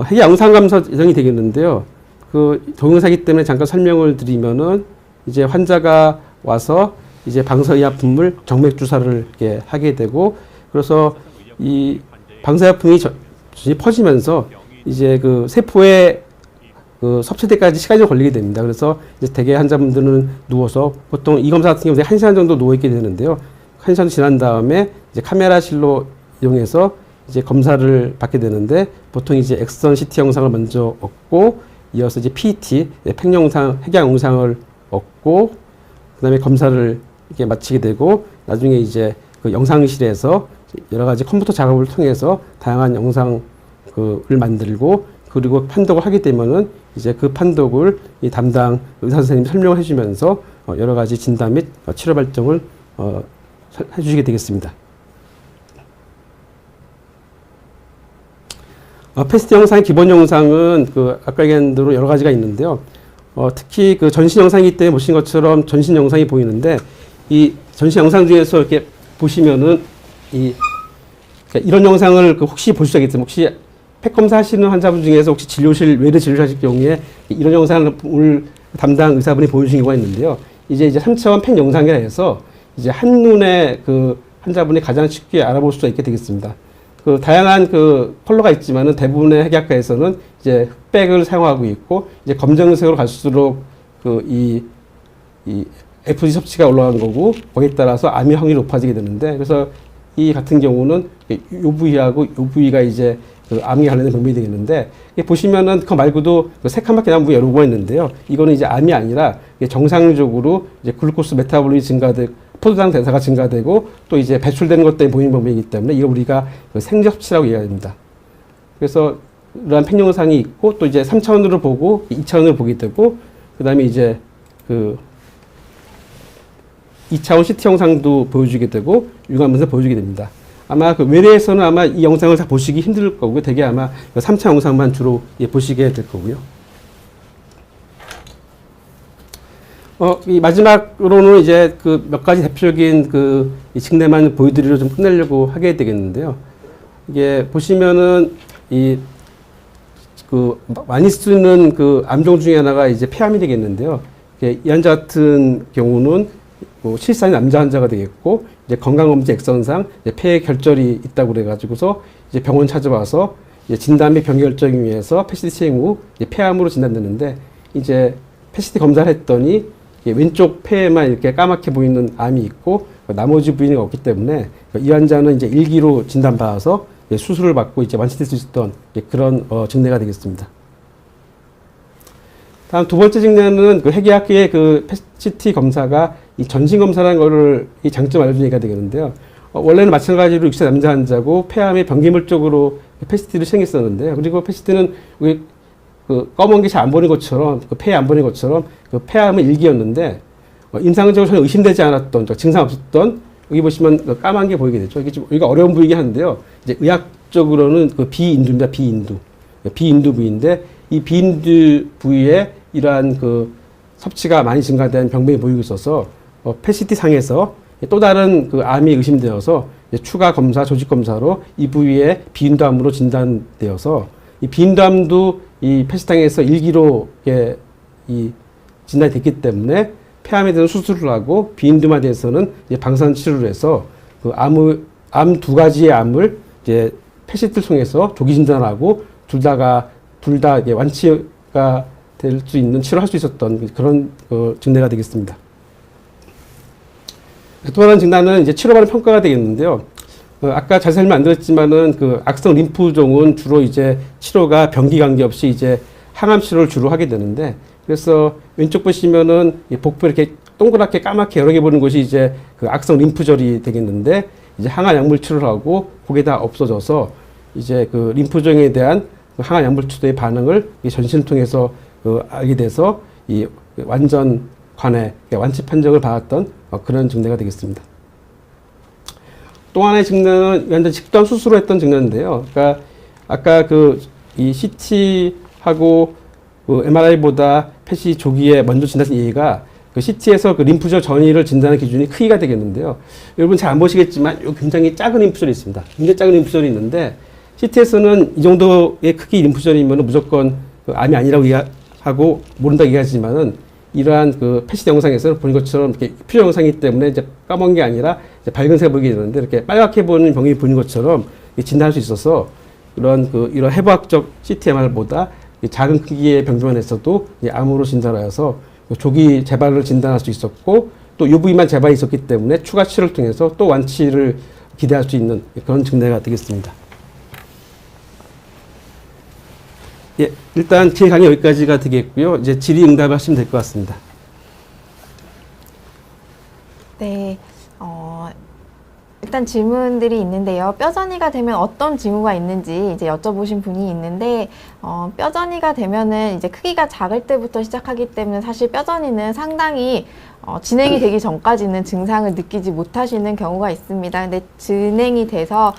핵의 영상감사 예정이 되겠는데요. 그 동영상이기 때문에 잠깐 설명을 드리면은 이제 환자가 와서 이제 방사의약품을 정맥 주사를 이렇게 하게 되고 그래서 이 방사의약품이 퍼지면서 이제 그 세포에 그 섭취 때까지 시간이 좀 걸리게 됩니다. 그래서 이제 대개 환자분들은 누워서 보통 이 검사 같은 경우에 1시간 정도 누워 있게 되는데요. 1시간 지난 다음에 이제 카메라실로 이용해서 이제 검사를 받게 되는데 보통 이제 엑선 CT 영상을 먼저 얻고 이어서 이제 PET 팩 영상, 핵양 영상을 얻고 그다음에 검사를 이렇게 마치게 되고 나중에 이제 그 영상실에서 여러 가지 컴퓨터 작업을 통해서 다양한 영상을 만들고 그리고 판독을 하게 되면은 이제 그 판독을 이 담당 의사 선생님이 설명을 해주면서 여러 가지 진단 및 치료 발정을 해주시게 되겠습니다. 패스트 영상의 기본 영상은 그 아까 얘기한 대로 여러 가지가 있는데요. 특히 그 전신 영상이기 때문에 보신 것처럼 전신 영상이 보이는데 이 전신 영상 중에서 이렇게 보시면은 이런 영상을 혹시 보실 수 있겠습니까? 혹시 팩 검사 하시는 환자분 중에서 혹시 외래 진료를 하실 경우에 이런 영상을 담당 의사분이 보여주신 경우가 있는데요. 이제 3차원 팩 영상이라 해서 이제 한눈에 그 환자분이 가장 쉽게 알아볼 수 있게 되겠습니다. 그 다양한 그 컬러가 있지만은 대부분의 핵의학과에서는 이제 흑백을 사용하고 있고 이제 검정색으로 갈수록 이 FOC 섭취가 올라간 거고 거기에 따라서 암의 확률이 높아지게 되는데 그래서 이 같은 경우는 요 부위하고 요 부위가 이제 그 암에 관련된 병명이 되겠는데 보시면은 그 말고도 그 새카맣게 나온 부위 여러 개가 있는데요. 이거는 이제 암이 아니라 정상적으로 이제 글루코스 메타볼리즘이 증가되고 포도당 대사가 증가되고 또 이제 배출되는 것 때문에 보이는 병명이기 때문에 이걸 우리가 그 생접치라고 얘기합니다. 그래서 이러한 팽영상이 있고 또 이제 3차원으로 보고 2차원으로 보게 되고 그다음에 이제 그 2차원 CT 영상도 보여주게 되고 육안면서 보여주게 됩니다. 아마 그 외래에서는 아마 이 영상을 다 보시기 힘들 거고요. 되게 아마 3차 영상만 주로 보시게 될 거고요. 이 마지막으로는 이제 그 몇 가지 대표적인 그 증례만 보여드리려 좀 끝내려고 하게 되겠는데요. 이게 보시면은 그 많이 쓰는 그 암종 중에 하나가 이제 폐암이 되겠는데요. 이 환자 같은 경우는 뭐 실상이 남자 환자가 되겠고 이제 건강검진 액선상 이제 폐에 결절이 있다고 그래가지고서 이제 병원 찾아와서 이제 진단 및 병기 결정을 위해서 PET 시행 후 이제 폐암으로 진단됐는데 이제 PET 검사를 했더니 왼쪽 폐에만 이렇게 까맣게 보이는 암이 있고 나머지 부위는 없기 때문에 이 환자는 이제 일기로 진단받아서 수술을 받고 이제 완치될 수 있었던 그런 증례가 되겠습니다. 다음 두 번째 증례는 그 해계학계의 그 PET 검사가 이 전신 검사라는 거를 이 장점 알려준 얘기가 되겠는데요. 원래는 마찬가지로 60세 남자 환자고 폐암에 변기물 쪽으로 PET를 시행했었는데요. 그리고 PET는 그 검은 게 잘 안 보이는 것처럼 그 폐에 안 보이는 것처럼 그 폐암은 일기였는데 임상적으로 전혀 의심되지 않았던 증상 없었던 여기 보시면 그 까만 게 보이게 되죠. 이게 좀 여기가 어려운 부위이긴 한데요. 이제 의학적으로는 그 비인두입니다. 비인두 부위인데 이 비인두 부위에 이러한 그 섭취가 많이 증가된 병명이 보이고 있어서 PET 상에서 또 다른 그 암이 의심되어서 추가 검사, 조직 검사로 이 부위에 비인두암으로 진단되어서 이 비인두암도 이 PET 상에서 일기로 이 진단이 됐기 때문에 폐암에 대한 수술을 하고 비인두암에 대해서는 이제 방사선 치료를 해서 그 암 두 가지의 암을 이제 PET를 통해서 조기 진단하고 둘 다 완치가 될 수 있는 치료할 수 있었던 그런 증례가 되겠습니다. 또 다른 증례는 이제 치료받는 평가가 되겠는데요. 아까 자세히 설명 안 드렸지만은 그 악성 림프종은 주로 이제 치료가 병기 관계없이 이제 항암 치료를 주로 하게 되는데 그래서 왼쪽 보시면은 이 복부 이렇게 동그랗게 까맣게 여러 개 보는 곳이 이제 그 악성 림프절이 되겠는데 이제 항암 약물 치료를 하고 그게 다 없어져서 이제 그 림프종에 대한 그 항암 약물 치료의 반응을 이 전신을 통해서 알게 돼서 이 완전 관해 완치 판정을 받았던 그런 증례가 되겠습니다. 또 하나의 증례는 완전 직도암 수술을 했던 증례인데요. 그러니까 아까 이 CT하고 그 MRI보다 PET 조기에 먼저 진단된 얘기가 그 CT에서 그 림프절 전이를 진단하는 기준이 크기가 되겠는데요. 여러분 잘 안 보시겠지만 요 굉장히 작은 림프절이 있습니다. 굉장히 작은 림프절이 있는데 CT에서는 이 정도의 크기 림프절이면 무조건 그 암이 아니라고 하고 모른다고 얘기하지만은 이러한 그 PET 영상에서는 보는 것처럼 이렇게 표적 영상이기 때문에 이제 까만 게 아니라 이제 밝은색 보이게 되는데 이렇게 빨갛게 보이는 병이 보이는 것처럼 진단할 수 있어서 이런 해부학적 CT/MR보다 작은 크기의 병조만 했어도 암으로 진단하여서 조기 재발을 진단할 수 있었고 또 이 부위만 재발이 있었기 때문에 추가 치료를 통해서 또 완치를 기대할 수 있는 그런 증례가 되겠습니다. 예, 일단 제 강의 여기까지가 되겠고요. 이제 질의응답을 하시면 될 것 같습니다. 네, 일단 질문들이 있는데요. 뼈전이가 되면 어떤 징후가 있는지 이제 여쭤보신 분이 있는데, 뼈전이가 되면은 이제 크기가 작을 때부터 시작하기 때문에 사실 뼈전이는 상당히 진행이 되기 전까지는 증상을 느끼지 못하시는 경우가 있습니다. 근데 진행이 돼서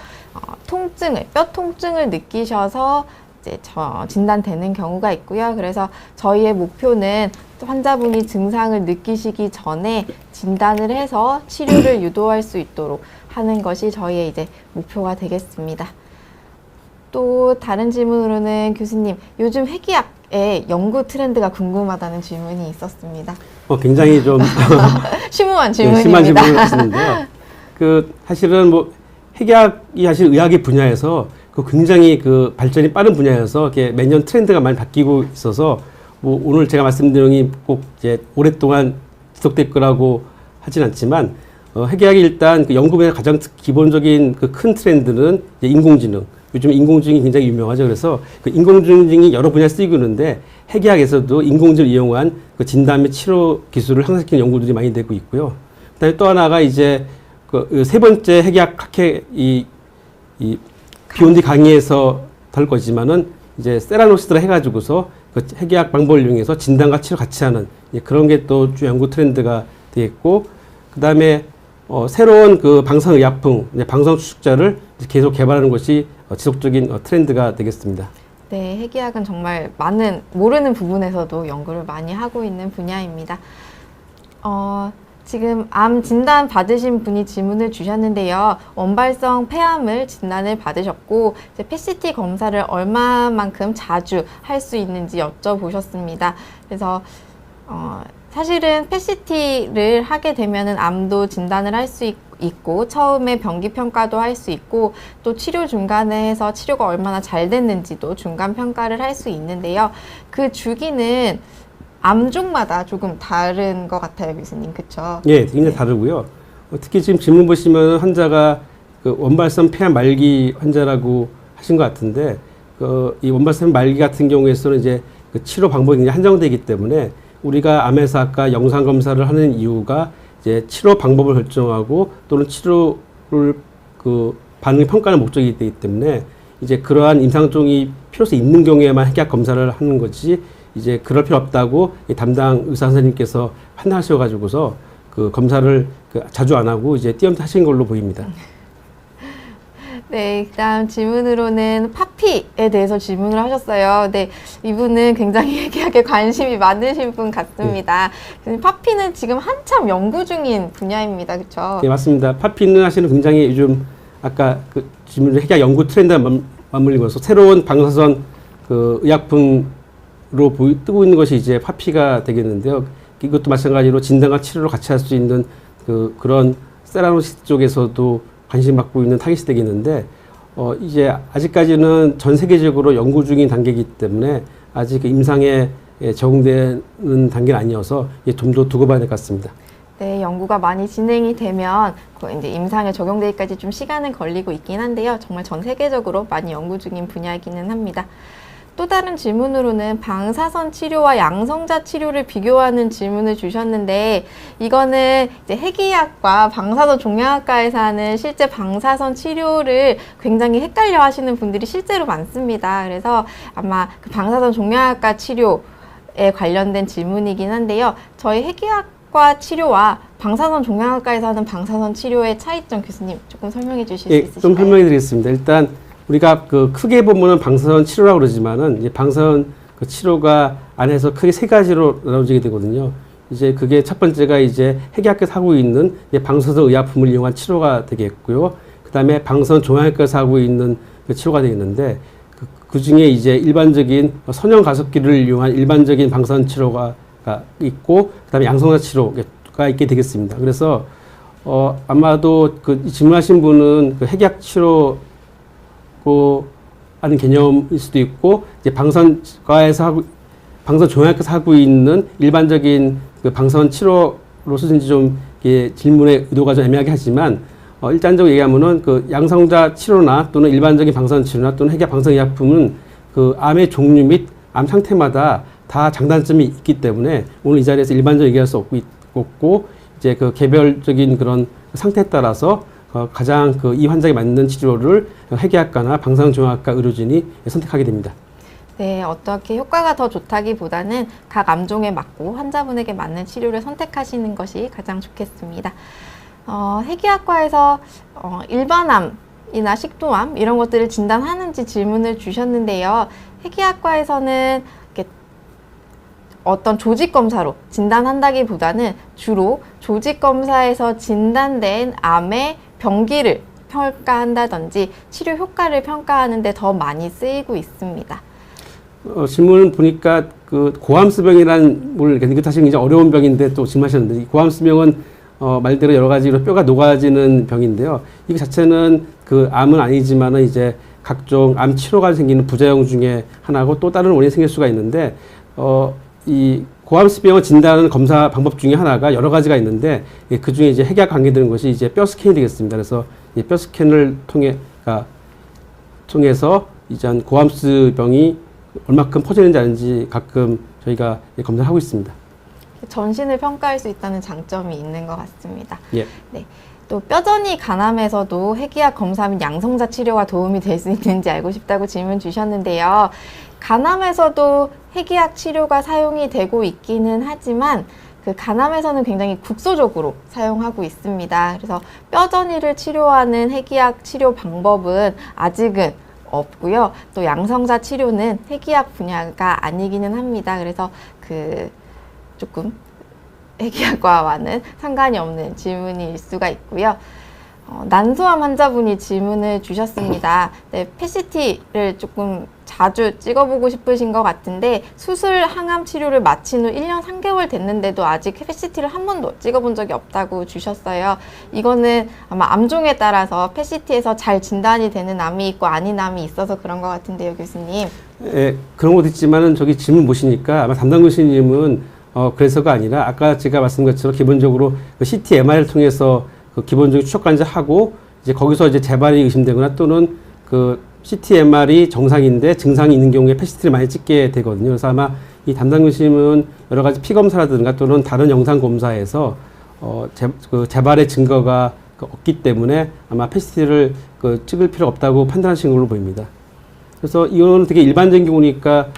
뼈 통증을 느끼셔서 이제 진단되는 경우가 있고요. 그래서 저희의 목표는 환자분이 증상을 느끼시기 전에 진단을 해서 치료를 유도할 수 있도록 하는 것이 저희의 이제 목표가 되겠습니다. 또 다른 질문으로는 교수님, 요즘 회귀학의 연구 트렌드가 궁금하다는 질문이 있었습니다. 굉장히 좀 심오한 질문입니다. 심한 질문을 하시는데요. 사실은 회귀학이 사실 의학의 분야에서 굉장히 발전이 빠른 분야여서 이렇게 매년 트렌드가 많이 바뀌고 있어서 오늘 제가 말씀드린 꼭 이제 오랫동안 지속될 거라고 하진 않지만 핵의학이 일단 그 연구의 가장 기본적인 그 큰 트렌드는 이제 인공지능. 요즘 인공지능이 굉장히 유명하죠. 그래서 그 인공지능이 여러 분야에 쓰이고 있는데 핵의학에서도 인공지능을 이용한 그 진단 및 치료 기술을 향상시키는 연구들이 많이 되고 있고요. 그다음에 또 하나가 이제 그 세 번째 핵의학 학회 이 비욘디 강의에서 다룰 거지만은 이제 세라노시스라 해가지고서 그 핵의학 방법을 이용해서 진단과 치료 같이 하는 그런 게 또 주 연구 트렌드가 되겠고, 그 다음에 새로운 그 방사의약품, 방사능 추적자를 계속 개발하는 것이 지속적인 트렌드가 되겠습니다. 네, 핵의학은 정말 많은 모르는 부분에서도 연구를 많이 하고 있는 분야입니다. 지금 암 진단 받으신 분이 질문을 주셨는데요. 원발성 폐암을 진단을 받으셨고 이제 PET 검사를 얼마만큼 자주 할 수 있는지 여쭤보셨습니다. 그래서 사실은 PET를 하게 되면은 암도 진단을 할 수 있고 처음에 병기 평가도 할 수 있고 또 치료 중간에 해서 치료가 얼마나 잘 됐는지도 중간 평가를 할 수 있는데요. 그 주기는 암종마다 조금 다른 것 같아요, 교수님. 그렇죠? 예, 굉장히 다르고요. 특히 지금 질문 보시면 환자가 그 원발성 폐암 말기 환자라고 하신 것 같은데 이 원발성 말기 같은 경우에서는 이제 그 치료 방법이 굉장히 한정되기 때문에 우리가 암에서 아까 영상 검사를 하는 이유가 이제 치료 방법을 결정하고 또는 치료를 그 반응 평가하는 목적이기 때문에 이제 그러한 임상종이 필요성이 있는 경우에만 핵약 검사를 하는 거지 이제 그럴 필요 없다고 담당 의사 선생님께서 판단하셔가지고서 그 검사를 자주 안 하고 이제 띄엄띄엄 하신 걸로 보입니다. 네, 그다음 질문으로는 파피에 대해서 질문을 하셨어요. 네, 이분은 굉장히 핵의학에 관심이 많으신 분 같습니다. 파피는 지금 한참 연구 중인 분야입니다, 그렇죠? 네, 맞습니다. 파피는 사실은 굉장히 요즘 아까 그 질문 핵의학 연구 트렌드와 맞물리면서 새로운 방사선 그 의약품으로 뜨고 있는 것이 이제 파피가 되겠는데요. 이것도 마찬가지로 진단과 치료를 같이 할 수 있는 그런 세라노시스 쪽에서도 관심 받고 있는 타깃이 되겠는데 이제 아직까지는 전 세계적으로 연구 중인 단계이기 때문에 아직 임상에 적용되는 단계는 아니어서 좀 더 두고 봐야 될 것 같습니다. 네, 연구가 많이 진행이 되면 이제 임상에 적용되기까지 좀 시간은 걸리고 있긴 한데요. 정말 전 세계적으로 많이 연구 중인 분야이기는 합니다. 또 다른 질문으로는 방사선 치료와 양성자 치료를 비교하는 질문을 주셨는데 이거는 이제 핵의학과 방사선 종양학과에서 하는 실제 방사선 치료를 굉장히 헷갈려 하시는 분들이 실제로 많습니다. 그래서 아마 그 방사선 종양학과 치료에 관련된 질문이긴 한데요. 저희 핵의학과 치료와 방사선 종양학과에서 하는 방사선 치료의 차이점 교수님 조금 설명해 주실 수 있으실까요? 좀 설명해 드리겠습니다. 일단 우리가 그 크게 보면은 방사선 치료라고 그러지만은 이제 방사선 그 치료가 안에서 크게 세 가지로 나눠지게 되거든요. 이제 그게 첫 번째가 이제 핵의학에서 하고 있는 방사선 의약품을 이용한 치료가 되겠고요. 그다음에 방사선 종양학에서 하고 있는 그 치료가 되겠는데 그 중에 이제 일반적인 선형 가속기를 이용한 일반적인 방사선 치료가 있고 그다음에 양성자 치료가 있게 되겠습니다. 그래서 아마도 그 질문하신 분은 그 핵의학 치료 하는 개념일 수도 있고 이제 방사선과에서 방사선 종양학에서 하고 있는 일반적인 그 방사선 치료로서인지 좀 질문의 의도가 좀 애매하게 하지만 일단적으로 얘기하면은 그 양성자 치료나 또는 일반적인 방사선 치료나 또는 핵의학 방사의약품은 그 암의 종류 및 암 상태마다 다 장단점이 있기 때문에 오늘 이 자리에서 일반적으로 얘기할 수 없고 이제 그 개별적인 그런 상태에 따라서 가장 이 환자에 맞는 치료를 핵의학과나 방사선종양학과 의료진이 선택하게 됩니다. 네, 어떻게 효과가 더 좋다기보다는 각 암종에 맞고 환자분에게 맞는 치료를 선택하시는 것이 가장 좋겠습니다. 핵의학과에서 일반암이나 식도암 이런 것들을 진단하는지 질문을 주셨는데요. 핵의학과에서는 어떤 조직검사로 진단한다기보다는 주로 조직검사에서 진단된 암의 병기를 평가한다든지 치료 효과를 평가하는 데 더 많이 쓰이고 있습니다. 질문을 보니까 그 고함수병이라는 뭘 이것 사실 굉장히 어려운 병인데 또 질문하셨는데 이 고함수병은 말대로 여러 가지로 뼈가 녹아지는 병인데요. 이 자체는 그 암은 아니지만은 이제 각종 암 치료가 생기는 부작용 중에 하나고 또 다른 원인이 생길 수가 있는데 이 고함수병을 진단하는 검사 방법 중에 하나가 여러 가지가 있는데 그 중에 이제 핵약 관계되는 것이 이제 뼈 스캔이 되겠습니다. 그래서 이 뼈 스캔을 통해서 이제 고함수병이 얼마큼 퍼지는지 아닌지 가끔 저희가 검사를 하고 있습니다. 전신을 평가할 수 있다는 장점이 있는 것 같습니다. 예. 네. 또 뼈전이 간암에서도 핵의학 검사 및 양성자 치료가 도움이 될 수 있는지 알고 싶다고 질문 주셨는데요. 간암에서도 핵의학 치료가 사용이 되고 있기는 하지만 그 간암에서는 굉장히 국소적으로 사용하고 있습니다. 그래서 뼈전이를 치료하는 핵의학 치료 방법은 아직은 없고요. 또 양성자 치료는 핵의학 분야가 아니기는 합니다. 그래서 그 조금 핵의학과와는 상관이 없는 질문일 수가 있고요. 난소암 환자분이 질문을 주셨습니다. 네, PET-CT를 조금 자주 찍어보고 싶으신 것 같은데 수술 항암 치료를 마친 후 1년 3개월 됐는데도 아직 PET-CT를 한 번도 찍어본 적이 없다고 주셨어요. 이거는 아마 암종에 따라서 PET-CT에서 잘 진단이 되는 암이 있고 아닌 암이 있어서 그런 것 같은데요, 교수님. 예, 그런 것도 있지만은 저기 질문 보시니까 아마 담당 교수님은 그래서가 아니라 아까 제가 말씀드린 것처럼 기본적으로 그 CT, MR을 통해서 그 기본적인 추적 관찰하고 이제 거기서 이제 재발이 의심되거나 또는 그 CT, MR이 정상인데 증상이 있는 경우에 PET-CT를 많이 찍게 되거든요. 그래서 아마 이 담당 교수님은 여러 가지 피 검사라든가 또는 다른 영상 검사에서 그 재발의 증거가 없기 때문에 아마 PET-CT를 찍을 필요가 없다고 판단하신 걸로 보입니다. 그래서 이거는 되게 일반적인 경우니까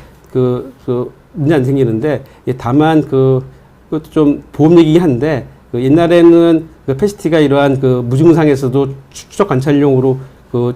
문제 안 생기는데 다만 그것도 좀 보험 얘기긴 한데 옛날에는 그 PET-CT가 이러한 그 무증상에서도 추적 관찰용으로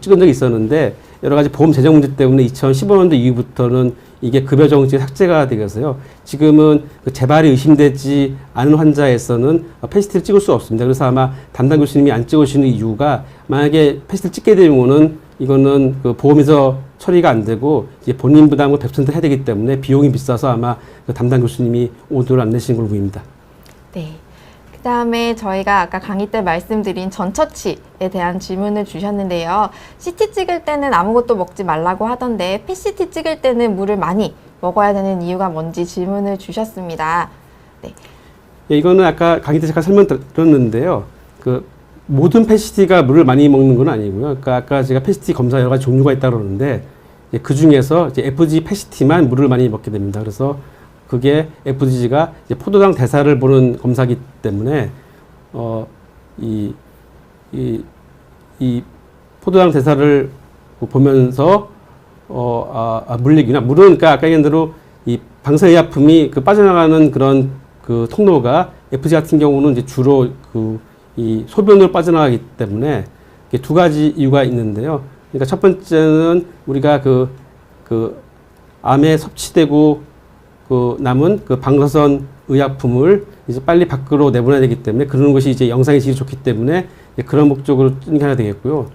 찍은 적이 있었는데 여러 가지 보험 재정 문제 때문에 2015년도 이후부터는 이게 급여 정지에 삭제가 되어서요. 지금은 그 재발이 의심되지 않은 환자에서는 PET-CT를 찍을 수 없습니다. 그래서 아마 담당 교수님이 안 찍으시는 이유가 만약에 PET-CT를 찍게 되면은 이거는 그 보험에서 처리가 안 되고 이제 본인 부담을 100% 해야 되기 때문에 비용이 비싸서 아마 그 담당 교수님이 오더를 안 내신 걸로 보입니다. 네. 그 다음에 저희가 아까 강의 때 말씀드린 전처치에 대한 질문을 주셨는데요. CT 찍을 때는 아무것도 먹지 말라고 하던데 PET-CT 찍을 때는 물을 많이 먹어야 되는 이유가 뭔지 질문을 주셨습니다. 네. 예, 이거는 아까 강의 때 잠깐 설명드렸는데요. 그 모든 PET-CT가 물을 많이 먹는 건 아니고요. 그러니까 아까 제가 PET-CT 검사 여러 가지 종류가 있다고 그러는데 그 중에서 이제 FG PET-CT만 물을 많이 먹게 됩니다. 그래서 그게 FG가 이제 포도당 대사를 보는 검사기 때문에 이 포도당 대사를 보면서 물리기나 물은 그러니까 아까 얘기한 대로 이 방사의약품이 그 빠져나가는 그런 그 통로가 FG 같은 경우는 이제 주로 이 소변으로 빠져나가기 때문에 두 가지 이유가 있는데요. 그러니까 첫 번째는 우리가 그 암에 섭취되고 남은 그 방사선 의약품을 이제 빨리 밖으로 내보내야 되기 때문에 그러는 것이 이제 영상의 질이 좋기 때문에 그런 목적으로 쓰는 게 하나 되겠고요.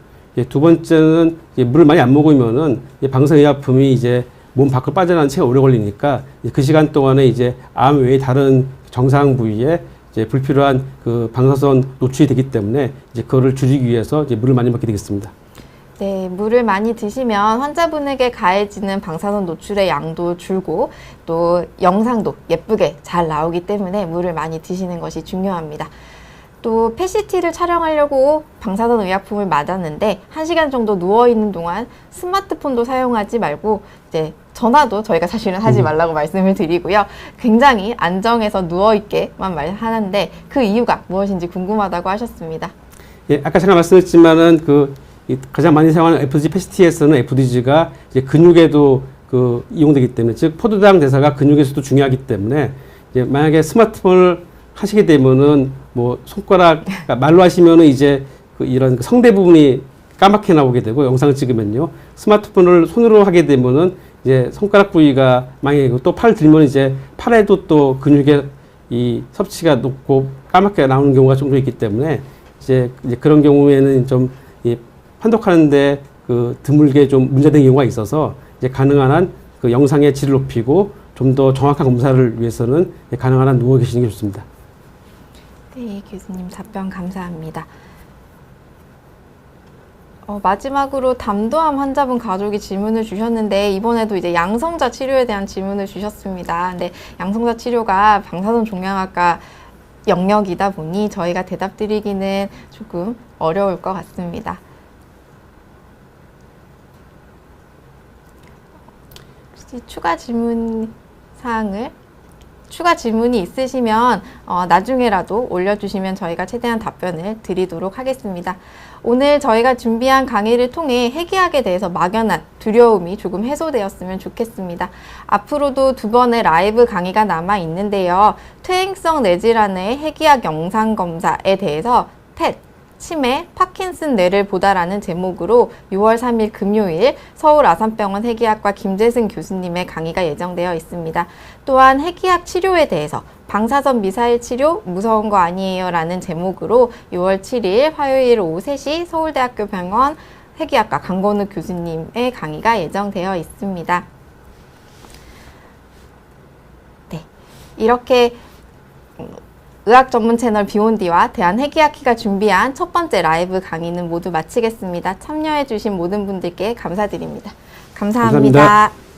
두 번째는 물을 많이 안 먹으면은 방사선 의약품이 이제 몸 밖으로 빠져나가는 시간이 오래 걸리니까 그 시간 동안에 이제 암 외에 다른 정상 부위에 이제 불필요한 그 방사선 노출이 되기 때문에 이제 그거를 줄이기 위해서 이제 물을 많이 먹게 되겠습니다. 네, 물을 많이 드시면 환자분에게 가해지는 방사선 노출의 양도 줄고 또 영상도 예쁘게 잘 나오기 때문에 물을 많이 드시는 것이 중요합니다. 또 PET-CT를 촬영하려고 방사선 의약품을 맞았는데 1시간 정도 누워있는 동안 스마트폰도 사용하지 말고 이제 전화도 저희가 사실은 하지 말라고 말씀을 드리고요. 굉장히 안정해서 누워있게만 말하는데 그 이유가 무엇인지 궁금하다고 하셨습니다. 예, 아까 제가 말씀드렸지만은 가장 많이 사용하는 FG PET-CT에서는 FDG가 이제 근육에도 이용되기 때문에 즉 포도당 대사가 근육에서도 중요하기 때문에 이제 만약에 스마트폰을 하시게 되면은 뭐 손가락 그러니까 말로 하시면은 이제 이런 성대 부분이 까맣게 나오게 되고 영상을 찍으면요 스마트폰을 손으로 하게 되면은 이제 손가락 부위가 망해지고 또 팔 들면 이제 팔에도 또 근육의 이 섭취가 높고 까맣게 나오는 경우가 종종 있기 때문에 이제 그런 경우에는 좀 판독하는데 드물게 좀 문제된 경우가 있어서 이제 가능한 한 영상의 질을 높이고 좀 더 정확한 검사를 위해서는 가능한 한 누워 계시는 게 좋습니다. 네, 교수님 답변 감사합니다. 마지막으로 담도암 환자분 가족이 질문을 주셨는데 이번에도 이제 양성자 치료에 대한 질문을 주셨습니다. 근데 양성자 치료가 방사선 종양학과 영역이다 보니 저희가 대답 드리기는 조금 어려울 것 같습니다. 혹시 추가 질문이 있으시면 나중에라도 올려주시면 저희가 최대한 답변을 드리도록 하겠습니다. 오늘 저희가 준비한 강의를 통해 핵의학에 대해서 막연한 두려움이 조금 해소되었으면 좋겠습니다. 앞으로도 2번의 라이브 강의가 남아 있는데요. 퇴행성 뇌질환의 핵의학 영상검사에 대해서 텟 치매, 파킨슨 뇌를 보다라는 제목으로 6월 3일 금요일 서울 아산병원 핵의학과 김재승 교수님의 강의가 예정되어 있습니다. 또한 핵의학 치료에 대해서 방사선 미사일 치료 무서운 거 아니에요 라는 제목으로 6월 7일 화요일 오후 3시 서울대학교 병원 핵의학과 강건우 교수님의 강의가 예정되어 있습니다. 네, 이렇게 의학 전문 채널 비욘디와 대한핵의학회가 준비한 첫 번째 라이브 강의는 모두 마치겠습니다. 참여해주신 모든 분들께 감사드립니다. 감사합니다. 감사합니다.